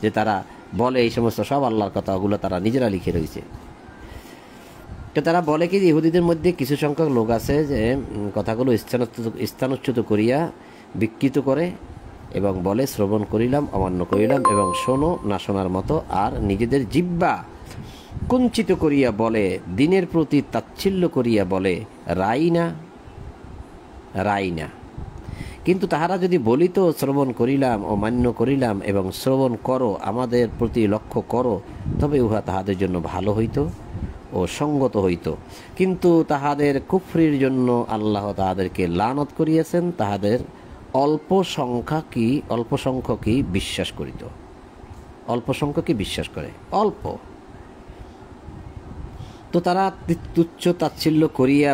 যে তারা বলে এই সমস্ত সব আল্লাহর কথা, ওগুলো তারা নিজেরা লিখে রয়েছে। তো তারা বলে কি, ইহুদিদের মধ্যে কিছু সংখ্যক লোক আছে যে কথাগুলো স্থানচ্যুত করিয়া বিকৃত করে এবং বলে, শ্রবণ করিলাম, অমান্য করিলাম, এবং শোনো না শোনার মতো, আর নিজেদের জিহ্বা কুঞ্চিত করিয়া বলে, দিনের প্রতি তাচ্ছিল্য করিয়া বলে, রাইনা। কিন্তু তাহারা যদি বলিত, শ্রবণ করিলাম ও মান্য করিলাম এবং শ্রবণ করো, আমাদের প্রতি লক্ষ্য করো, তবে উহা তাহাদের জন্য ভালো হইত ও সঙ্গত হইত। কিন্তু তাহাদের কুফরির জন্য আল্লাহ তাহাদেরকে লানত করিয়াছেন, তাহাদের অল্প সংখ্যকই বিশ্বাস করিত। অল্প সংখ্যকই বিশ্বাস করে, অল্প। তো তারা তুচ্ছ তাচ্ছিল্য করিয়া,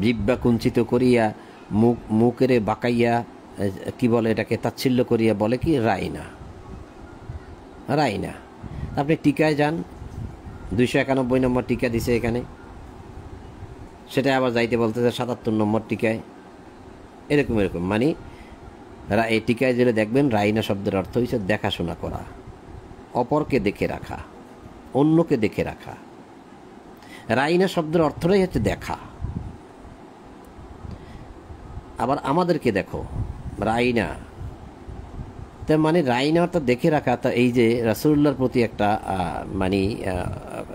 জিহ্বা কুঞ্চিত করিয়া, মুখেরে বাঁকাইয়া, কি বলে এটাকে, তাচ্ছিল্য করিয়া বলে কি, রাইনা। আপনি টিকায় যান, 291 নম্বর টিকা দিছে এখানে, সেটা আবার যাইতে বলতেছে 77 নম্বর টিকায়। এরকম মানে এই টিকায় যেটা দেখবেন, রাইনা শব্দের অর্থ হচ্ছে দেখাশোনা করা, অপরকে দেখে রাখা, অন্যকে দেখে রাখা। রাইনা শব্দের অর্থটাই হচ্ছে দেখা। আবার আমাদেরকে দেখো, রাইনা, তার মানে রাইনা অর্থাৎ দেখে রাখা। তা এই যে রাসূলুল্লাহর প্রতি একটা মানে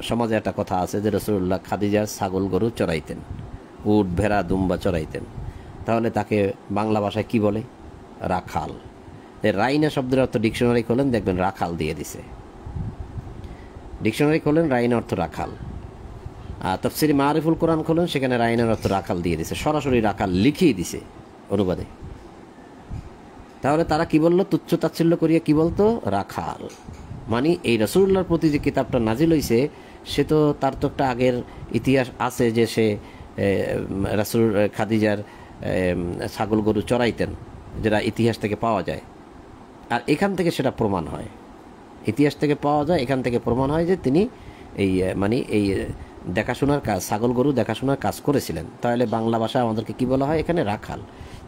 সমাজে একটা কথা আছে যে রাসূলুল্লাহ খাদিজার ছাগল গরু চড়াইতেন, উট ভেড়া দুম্বা চড়াইতেন, তাহলে তাকে বাংলা ভাষায় কি বলে, রাখাল। রাইনা শব্দের অর্থ ডিকশনারি খোলেন, দেখবেন রাখাল দিয়ে দিছে। ডিকশনারি খোলেন, রাইনা অর্থ রাখাল। আর তাফসিরে মারিফুল কোরআন খোলেন, সেখানে রাইনার অর্থ রাখাল দিয়ে দিছে, সরাসরি রাখাল লিখিয়ে দিছে অনুবাদে। তাহলে তারা কি বললো? তুচ্ছ তাচ্ছিল্য করিয়া কি বলতো? রাখাল। মানে এই রাসূলুল্লাহর প্রতি যে কিতাবটা নাজিল হইছে, সে তো তার তো একটা আগের ইতিহাস আছে যে সে রাসূল খাদিজার ছাগল গরু চড়াইতেন, যেটা ইতিহাস থেকে পাওয়া যায়। আর এখান থেকে সেটা প্রমাণ হয়, ইতিহাস থেকে পাওয়া যায়, এখান থেকে প্রমাণ হয় যে তিনি এই মানে এই দেখাশোনার কাজ, ছাগল গরু দেখাশোনার কাজ করেছিলেন। তাহলে বাংলা ভাষা আমাদেরকে কি বলা হয় এখানে? রাখাল।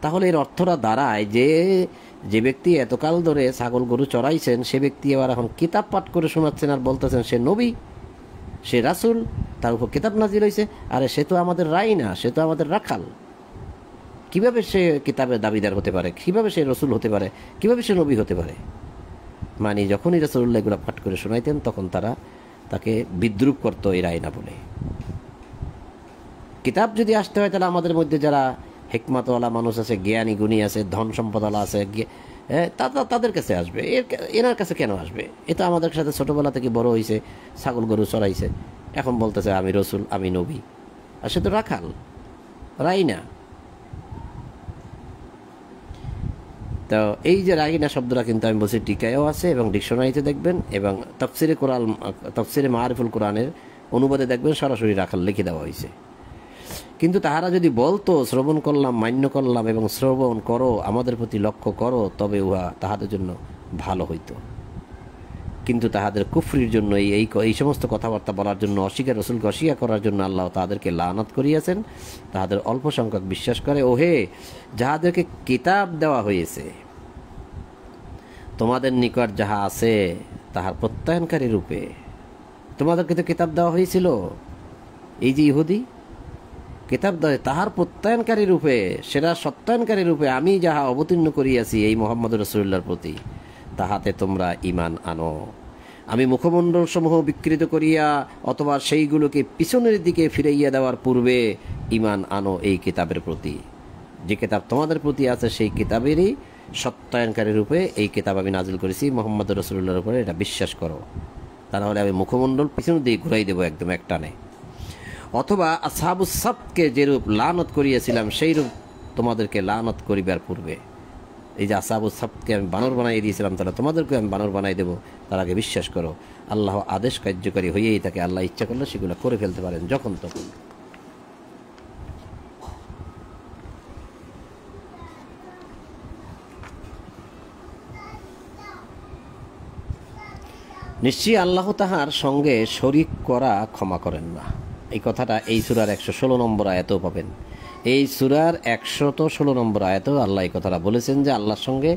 তাহলে এর অর্থটা দাঁড়ায় যে যে ব্যক্তি এতকাল ধরে ছাগল গরু চড়াইছেন, সে ব্যক্তি আবার এখন কিতাব পাঠ করে শোনাচ্ছেন আর বলতেছেন সে নবী, সে রাসূল, তার উপর কিতাব নাজিল হয়েছে। আরে সে তো আমাদের রাই না, সে তো আমাদের রাখাল। কিভাবে সে কিতাবের দাবিদার হতে পারে? কিভাবে সে রসুল হতে পারে? কিভাবে সে নবী হতে পারে? মানে যখনই রাসূলুল্লাহ এগুলো পাঠ করে শোনাইতেন, তখন তারা তাকে বিদ্রুপ করতো এই রায় না বলে। কিতাব যদি আসতে হয়, তাহলে আমাদের মধ্যে যারা হিকমতওয়ালা মানুষ আছে, জ্ঞানী গুণী আছে, ধন সম্পদওয়ালা আছে, তাদের কাছে আসবে। এনার কাছে কেন আসবে? এ তো আমাদের সাথে ছোটবেলা থেকে বড় হয়েছে, ছাগল গরু চড়াইছে, এখন বলতেছে আমি রসুল, আমি নবী। আর সে তো রাখাল, রাই না। তো এই যে রাইনা শব্দটা কিন্তু আমি বলছি টিকায়ও আছে এবং ডিকশনারিতে দেখবেন, এবং তাফসিরে কোরআন, তাফসিরে মারিফুল কোরআনের অনুবাদে দেখবেন সরাসরি রাখাল লিখে দেওয়া হয়েছে। কিন্তু তাহারা যদি বলতো শ্রবণ করলাম, মান্য করলাম এবং শ্রবণ করো, আমাদের প্রতি লক্ষ্য করো, তবে উহা তাহাদের জন্য ভালো হইতো। কিন্তু তাহাদের কুফরির জন্য, এই সমস্ত কথাবার্তা বলার জন্য, অস্বীকার রসুলকে অস্বীকার করার জন্য আল্লাহ তাদেরকে লানত করিয়াছেন। তাহাদের অল্প সংখ্যক বিশ্বাস করে। ওহে যাহাদেরকে কিতাব দেওয়া হয়েছে, তোমাদের নিকট যাহা আছে তাহার প্রত্যয়নকারী রূপে। তোমাদেরকে তো কিতাব দেওয়া হয়েছিল, এই যে ইহুদি কিতাব দেয়, তাহার প্রত্যয়নকারী রূপে, সেটা সত্যায়নকারী রূপে আমি যাহা অবতীর্ণ করিয়াছি এই মুহাম্মদ রাসূলুল্লাহর প্রতি, তাহাতে তোমরা ঈমান আনো। আমি মুখমণ্ডল সমূহ বিকৃত করিয়া অথবা সেইগুলোকে পিছনের দিকে ফিরাইয়া দেওয়ার পূর্বে ঈমান আনো এই কিতাবের প্রতি। যে কিতাব তোমাদের প্রতি আছে সেই কিতাবেরই সত্যায়নকারী রূপে এই কিতাব আমি নাজিল করেছি মুহাম্মদ রাসূলুল্লাহর উপরে, এটা বিশ্বাস করো। তা নাহলে আমি মুখমণ্ডল পিছনের দিকে ঘুরাই দেবো একদম একটানে। অথবা আসহাবুস সাবতকে যেরূপ লানত করিয়াছিলাম সেই রূপ তোমাদেরকে লানত করিবার পূর্বে। এই যে আসহাবুস সাবতকে আমি বানর বানাই দিয়েছিলাম, তাহলে তোমাদেরকে আমি বানর বানাই দেবো, তার আগে বিশ্বাস করো। আল্লাহ আদেশ কার্যকারী হয়েই থাকে, আল্লাহ ইচ্ছা করলে সেগুলো করে ফেলতে পারেন যখন তখন। নিশ্চয়ই আল্লাহ তাহার সঙ্গে শরীক করা ক্ষমা করেন না। এই কথাটা এই সূরার 116 নম্বর আয়াতেও পাবেন। এই সূরার 116 নম্বর আয়াতেও আল্লাহ এই কথাটা বলেছেন যে আল্লাহর সঙ্গে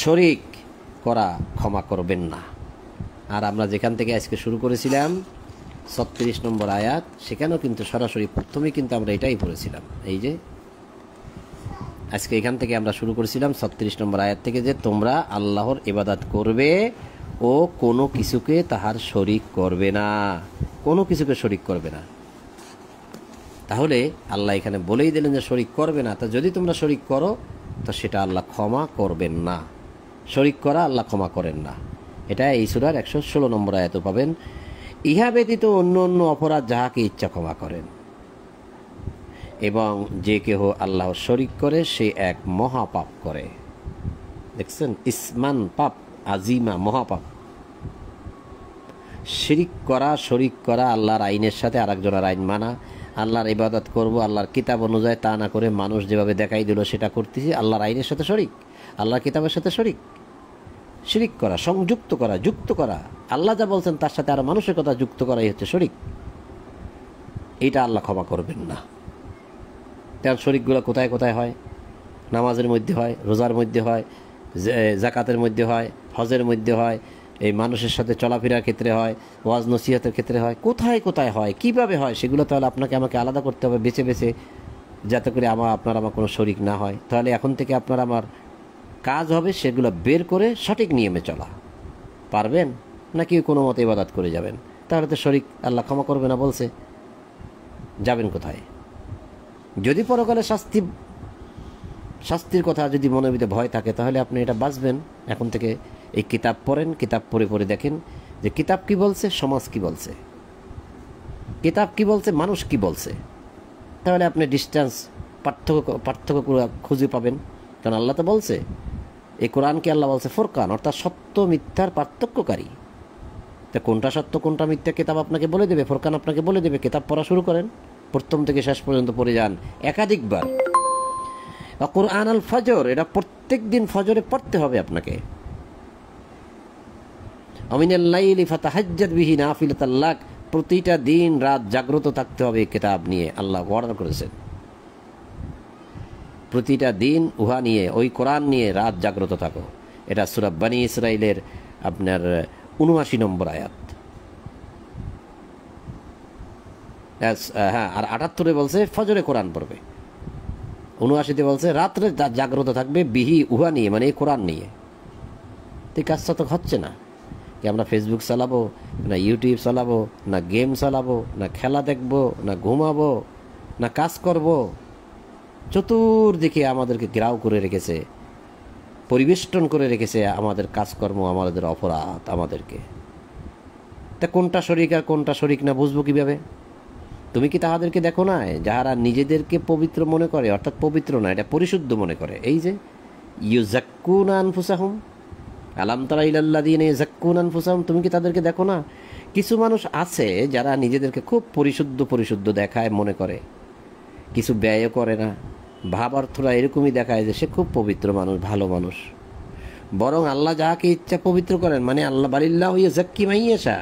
শরীক করা ক্ষমা করবেন না। আর আমরা যেখান থেকে আজকে শুরু করেছিলাম 36 নম্বর আয়াত, সেখানেও কিন্তু সরাসরি প্রথমেই কিন্তু আমরা এটাই পড়েছিলাম। এই যে আজকে এখান থেকে আমরা শুরু করেছিলাম 36 নম্বর আয়াত থেকে, যে তোমরা আল্লাহর ইবাদত করবে ও কোনো কিছুকে তাহার শরীক করবে না, কোনো কিছুকে শরীক করবে না। তাহলে আল্লাহ এখানে বলেই দিলেন যে শরীক করবে না। তা যদি তোমরা শরীক করো তো সেটা আল্লাহ ক্ষমা করবেন না। শরীক করা আল্লাহ ক্ষমা করেন না, এটা এই সূরার 116 নম্বর আয়াতে পাবেন। ইহা ব্যতীত অন্য অন্য অপরাধ যাহাকে ইচ্ছা ক্ষমা করেন, এবং যে কেহ আল্লাহ শরীক করে সে এক মহাপাপ করে। দেখছেন, ইসমান পাপ আজিমা, মহাপাপ। শিরিক করা, শরীক করা, আল্লাহর আইনের সাথে আরেকজনের আইন মানা। আল্লাহর ইবাদত করব আল্লাহর কিতাব অনুযায়ী, তা না করে মানুষ যেভাবে দেখাই দিল সেটা করতেছি, আল্লাহর আইনের সাথে শরীক, আল্লাহর কিতাবের সাথে শরীক। শিরিক করা, সংযুক্ত করা, যুক্ত করা, আল্লাহ যা বলছেন তার সাথে আর মানুষের কথা যুক্ত করাই হচ্ছে শরীক। এইটা আল্লাহ ক্ষমা করবেন না। তার শরীকগুলো কোথায় কোথায় হয়? নামাজের মধ্যে হয়, রোজার মধ্যে হয়, জাকাতের মধ্যে হয়, হজের মধ্যে হয়, এই মানুষের সাথে চলাফেরার ক্ষেত্রে হয়, ওয়াজ নসিহতের ক্ষেত্রে হয়। কোথায় কোথায় হয়, কিভাবে হয়, সেগুলো তাহলে আপনাকে আমাকে আলাদা করতে হবে বেছে বেছে, যাতে করে আপনার আমার কোনো শরীক না হয়। তাহলে এখন থেকে আপনার আমার কাজ হবে সেগুলো বের করে সঠিক নিয়মে চলা। পারবেন নাকি কোনো মতে ইবাদত করে যাবেন? তাহলে তো শরীক আল্লাহ ক্ষমা করবে না বলছে, যাবেন কোথায়? যদি পরকালে শাস্তির কথা যদি মনের ভিতরে ভয় থাকে, তাহলে আপনি এটা বাঁচবেন। এখন থেকে এই কিতাব পড়েন, কিতাব পড়ে পড়ে দেখেন যে কিতাব কি বলছে, সমাজ কি বলছে, কিতাব কি বলছে, মানুষ কি বলছে। তাহলে আপনি ডিস্টেন্স পার্থক্য খুঁজে পাবেন। কারণ আল্লাহ তো বলছে এই কোরআনকে আল্লাহ বলছে ফুরকান, অর্থাৎ সত্য মিথ্যার পার্থক্যকারী। তা কোনটা সত্য কোনটা মিথ্যা কিতাব আপনাকে বলে দেবে, ফুরকান আপনাকে বলে দেবে। কিতাব পড়া শুরু করেন, প্রথম থেকে শেষ পর্যন্ত পড়ে যান একাধিকবার। কোরআন আল ফজর, এটা প্রত্যেক দিন ফজরে পড়তে হবে আপনাকে। আমিনাল লাইলি ফাতাহাজ্জাদ বিহি নাফিলাতাল লাক, প্রতিটা দিন রাত জাগ্রত থাকতে হবে কিতাব নিয়ে আল্লাহ অর্ডার করেছেন। প্রতিটা দিন উহা নিয়ে, ওই কোরআন নিয়ে রাত জাগ্রত থাকো। এটা সূরা বনী ইসরাইলের আপনার ৭৯ নম্বর আয়াত। হ্যাঁ, আর ৭৮ বলছে ফজরে কোরআন পড়বে, ৭৯ বলছে রাত্রে জাগ্রত থাকবে বিহি উহা নিয়ে, মানে এই কোরআন নিয়ে। তো কাজটা তো হচ্ছে না। কি আমরা ফেসবুক চালাবো, না ইউটিউব চালাবো, না গেম চালাবো, না খেলা দেখবো, না ঘুমাবো, না কাজ করব? চতুর্দিকে আমাদেরকে ঘেরাও করে রেখেছে, পরিবেষ্টন করে রেখেছে আমাদের কাজকর্ম, আমাদের অপরাধ আমাদেরকে। তা কোনটা শরিক আর কোনটা শরিক না বুঝবো কিভাবে? তুমি কি তাহাদেরকে দেখো না যাহারা নিজেদেরকে পবিত্র মনে করে, অর্থাৎ পবিত্র না, এটা পরিশুদ্ধ মনে করে। এই যে ইউজাক্কুনা আনফুসাহুম আলাম তারা ইলাল্লাযীনা ইয়াযাক্কুনা আনফুসাহুম, তুমি কি তাদেরকে দেখো না? কিছু মানুষ আছে যারা নিজেদেরকে খুব পরিশুদ্ধ পরিশুদ্ধ দেখায় মনে করে, কিছু ব্যয়ও করে না, ভাব অর্থরা এরকমই দেখায় যে সে খুব পবিত্র মানুষ, ভালো মানুষ। বরং আল্লাহ যাহাকে ইচ্ছা পবিত্র করেন, মানে আল্লাহ বালিল্লাহু ইয়াযাক্কি মান ইয়াশা,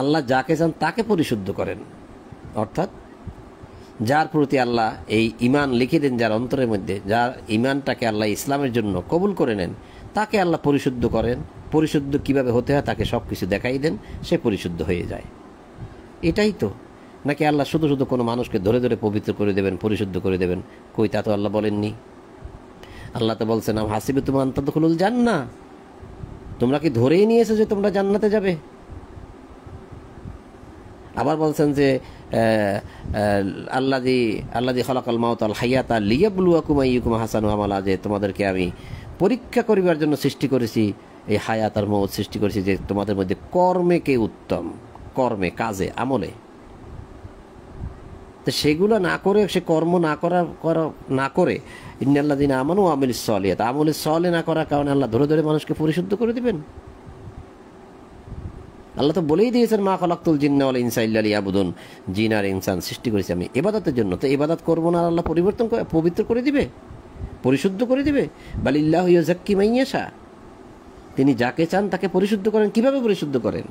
আল্লাহ যাকে চান তাকে পরিশুদ্ধ করেন। অর্থাৎ যার প্রতি আল্লাহ এই ঈমান লিখে দেন, যার অন্তরের মধ্যে, যার ঈমানটাকে আল্লাহ ইসলামের জন্য কবুল করে নেন, তাকে আল্লাহ পরিশুদ্ধ করেন। পরিশুদ্ধ কিভাবে হতে হয় তাকে সব কিছু দেখাই দেন, সে পরিশুদ্ধ হয়ে যায়। এটাই তো, নাকি আল্লাহ শুধু শুধু কোনো মানুষকে ধরে ধরে পবিত্র করে দেবেন, পরিশুদ্ধ করে দেবেন? কই, তা তো আল্লাহ বলেননি। আল্লাহ তো বলছেন আম হাসিবতুম আন তাদখুলুল জান্নাহ, তোমরা কি ধরেই নিয়েছো যে তোমরা জান্নাতে যাবে? আবার বলছেন যে আল্লাযী খালাকাল মাউতা ওয়াল হায়াতা লিয়াবলুয়াকুম আইয়ুকুম আহসানু আমালা, যে তোমাদেরকে আমি পরীক্ষা করিবার জন্য সৃষ্টি করেছি, এই হায়াত আর মওত সৃষ্টি করেছি, যে তোমাদের মধ্যে কর্মে কে উত্তম, কর্মে, কাজে, আমলে। তো সেগুলো না করে, সে কর্ম না করে ইন্নাল্লাযীনা আমানু ওয়া আমিলুস সলিহাত, আমলে সলে না করার কারণে আল্লাহ ধরে ধরে মানুষকে পরিশুদ্ধ করে দিবেন? আল্লাহ তো বলেই দিয়েছেন মা খালাকতুল জিন্না ওয়াল ইনসা ইল্লা লিয়াবুদুন, জিন আর ইনসান সৃষ্টি করেছি আমি ইবাদতের জন্য। তো ইবাদত করবো না, আল্লাহ পবিত্র করে দিবে, পরিশুদ্ধ করে দিবে? বালিল্লাহু ইয়াযাক্কি মান ইয়াশা, তিনি যাকে চান তাকে পরিশুদ্ধ করেন। কিভাবে পরিশুদ্ধ করেন?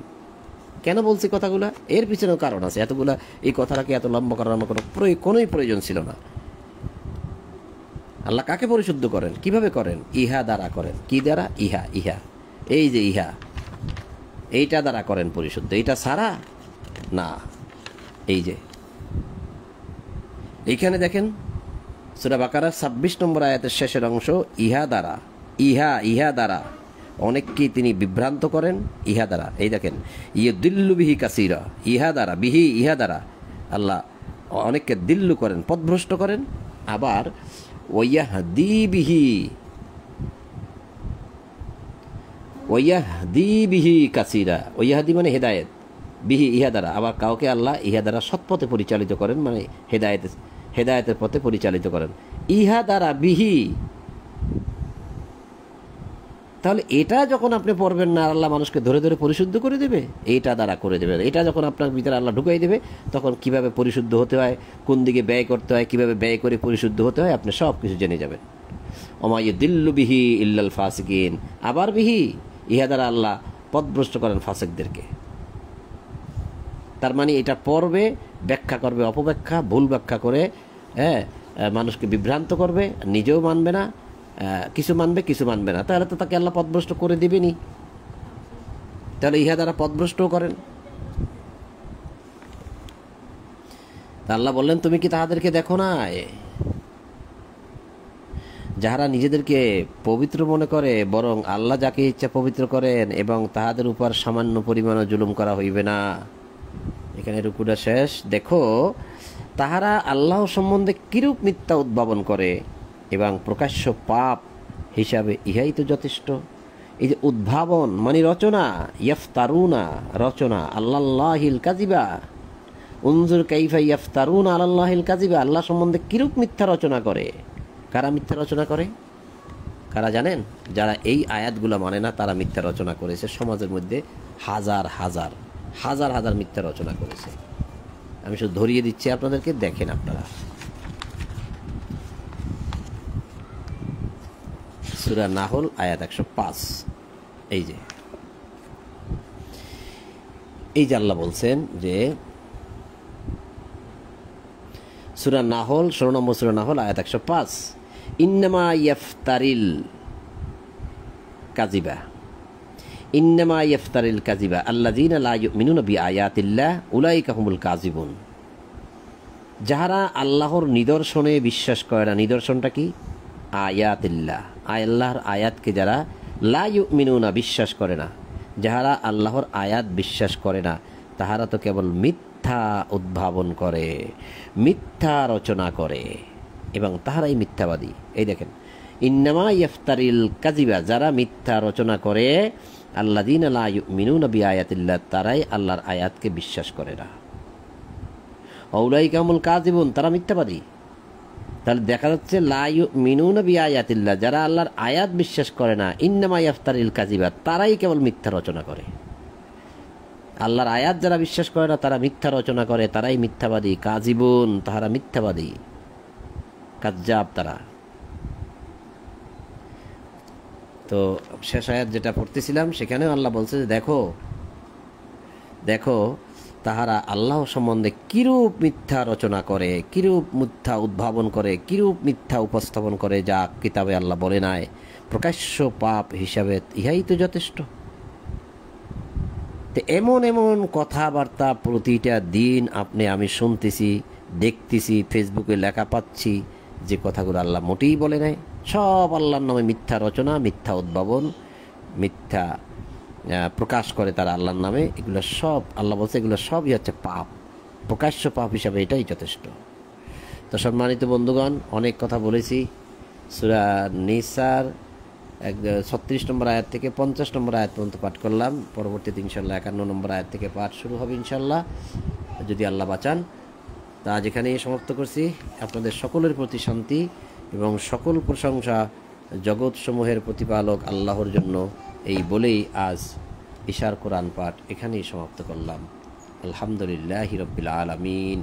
কেন বলছি কথাগুলা? এর পিছনেও কারণ আছে। এতগুলা এই কথাটাকে এত লম্বা করার আমার কোনোই প্রয়োজন ছিল না। আল্লাহ কাকে পরিশুদ্ধ করেন, কিভাবে করেন? ইহা দ্বারা করেন। কি দ্বারা? ইহা, এই যে ইহা, এইটা দ্বারা করেন পরিশুদ্ধ, এইটা ছাড়া না। এই যে এইখানে দেখেন সূরা বাকারার ২৬ নম্বর আয়াতের শেষের অংশ, ইহা দ্বারা অনেককেই তিনি বিভ্রান্ত করেন। ইহা দ্বারা, এই দেখেন, ইয়ুদিল্লু বিহি কাসীরা, ইহা দ্বারা আল্লাহ অনেককে দিল্লু করেন, পথভ্রষ্ট করেন। আবার ওয়াহদি বিহি কাসীরা, ওয়াহদি মানে হেদায়েত, বিহি ইহা দ্বারা, আবার কাউকে আল্লাহ ইহা দ্বারা সৎপথে পরিচালিত করেন, মানে হেদায়েতের পথে পরিচালিত করেন। ইহা দ্বারা বিহি, তাহলে এটা যখন আপনি পড়বেন না, আল্লাহ মানুষকে ধরে ধরে পরিশুদ্ধ করে দেবে, এইটা দ্বারা করে দেবে। এটা যখন আপনার ভিতরে আল্লাহ ঢুকাই দেবে, তখন কিভাবে পরিশুদ্ধ হতে হয়, কোন দিকে ব্যয় করতে হয়, কিভাবে ব্যয় করে পরিশুদ্ধ হতে হয়, আপনি সব কিছু জেনে যাবেন। ওমা ইউদিল্লু বিহি ইল্লাল ফাসিকিন, আবার বিহি, ইহা দ্বারা আল্লাহ পথভ্রষ্ট করেন ফাসিকদেরকে। তার মানে এটা পড়বে, ব্যাখ্যা করবে অপব্যাখ্যা, ভুল ব্যাখ্যা করে, মানুষকে বিভ্রান্ত করবে, নিজেও মানবে না, কিছু মানবে কিছু মানবে না, তাহলে তো তাকে আল্লাহ পথভ্রষ্ট করে দিবেনি। তাহলে ইহা দ্বারা পথভ্রষ্টও করেন। আল্লাহ বললেন তুমি কি তাহাদেরকে দেখো না যাহারা নিজেদেরকে পবিত্র মনে করে, বরং আল্লাহ যাকে ইচ্ছা পবিত্র করেন, এবং তাহাদের উপর সামান্য পরিমাণও জুলুম করা হইবে না। এখানে রুকুটা শেষ। দেখো তাহারা আল্লাহ সম্বন্ধে কিরূপ মিথ্যা উদ্ভাবন করে, এবং প্রকাশ্য পাপ হিসাবে ইহাই তো যথেষ্ট। এই যে উদ্ভাবন মানে রচনা, ইয়াফতারুনা, রচনা, আল্লাল্লাহিল কাযিবা, উনজুর কাইফা ইয়াফতারুনা আলাল্লাহিল কাযিবা, আল্লাহ সম্বন্ধে কিরূপ মিথ্যা রচনা করে। কারা মিথ্যা রচনা করে? কারা জানেন? যারা এই আয়াতগুলো মানে না তারা মিথ্যা রচনা করেছে, সমাজের মধ্যে হাজার হাজার হাজার হাজার মিথ্যা রচনা করেছে। আমি শুধু ধরিয়ে দিচ্ছি আপনাদেরকে, দেখেন আপনারা। সূরা নাহল আয়াত 105। এই যে আল্লাহ বলছেন যে সূরা নাহল 16 নম্বর সূরা নাহল আয়াত 105, ইন্নামা ইয়াফতারিল কাযিবা আল্লাযীনা লা ইউমিনুনা বিআয়াতিল্লাহ উলাইকা হুমুল কাযিবুন। যাহারা আল্লাহর নিদর্শনে বিশ্বাস করে না। নিদর্শনটা কি? আয়াতিল্লাহ, আল্লাহর আয়াতকে যারা লা ইউমিনুনা বিশ্বাস করে না, যাহারা আল্লাহর আয়াত বিশ্বাস করে না, তাহারা তো কেবল মিথ্যা উদ্ভাবন করে, মিথ্যা রচনা করে এবং তাহারাই মিথ্যাবাদী। এই দেখেন, ইন্নামা ইয়াফতারিল কাযিবা, যারা মিথ্যা রচনা করে, আল্লাযীনা লা ইউমিনুনা বিআয়াতিল্লাহ, তারাই আল্লাহর আয়াতকে বিশ্বাস করে না। উলাইকা হুমুল কাযিবুন, তারা মিথ্যাবাদী। তাহলে দেখা যাচ্ছে লা ইউমিনুনা বিআয়াতিল্লাহ, যারা আল্লাহর আয়াত বিশ্বাস করে না, ইন্নামা ইয়াফতারিল কাযিবা, তারাই কেবল মিথ্যা রচনা করে। আল্লাহর আয়াত যারা বিশ্বাস করে না তারা মিথ্যা রচনা করে, তারাই মিথ্যাবাদী। কাযিবুন, তাহারা মিথ্যাবাদী, কাজ্জাব তারা। তো শেষ আয়াত যেটা পড়তেছিলাম সেখানেও আল্লাহ বলছে যে দেখো তাহারা আল্লাহ সম্বন্ধে কিরূপ মিথ্যা রচনা করে, কিরূপ মিথ্যা উদ্ভাবন করে, কিরূপ মিথ্যা উপস্থাপন করে, যা কিতাবে আল্লাহ বলে নাই। প্রকাশ্য পাপ হিসাবে ইহাই তো যথেষ্ট। তো এমন এমন কথাবার্তা প্রতিটা দিন আমি শুনতেছি, দেখতেছি, ফেসবুকে লেখা পাচ্ছি, যে কথাগুলো আল্লাহ মোটেই বলে নাই। সব আল্লাহর নামে মিথ্যা রচনা, মিথ্যা উদ্ভাবন, মিথ্যা প্রকাশ করে তারা আল্লাহর নামে। এগুলো সব আল্লাহ বলছে, এগুলো সবই হচ্ছে পাপ, প্রকাশ্য পাপ হিসাবে এটাই যথেষ্ট। তো সম্মানিত বন্ধুগণ, অনেক কথা বলেছি। সূরা নিসার 36 নম্বর আয়াত থেকে 50 নম্বর আয়াত পর্যন্ত পাঠ করলাম। পরবর্তীতে ইনশাল্লাহ 51 নম্বর আয়াত থেকে পাঠ শুরু হবে ইনশাল্লাহ, যদি আল্লাহ বাঁচান। তা আজ এখানেই সমাপ্ত করছি। আপনাদের সকলের প্রতি শান্তি এবং সকল প্রশংসা জগৎসমূহের প্রতিপালক আল্লাহর জন্য, এই বলেই আজ ইশার কোরআন পাঠ এখানেই সমাপ্ত করলাম। আলহামদুলিল্লাহি রাব্বিল আলামিন।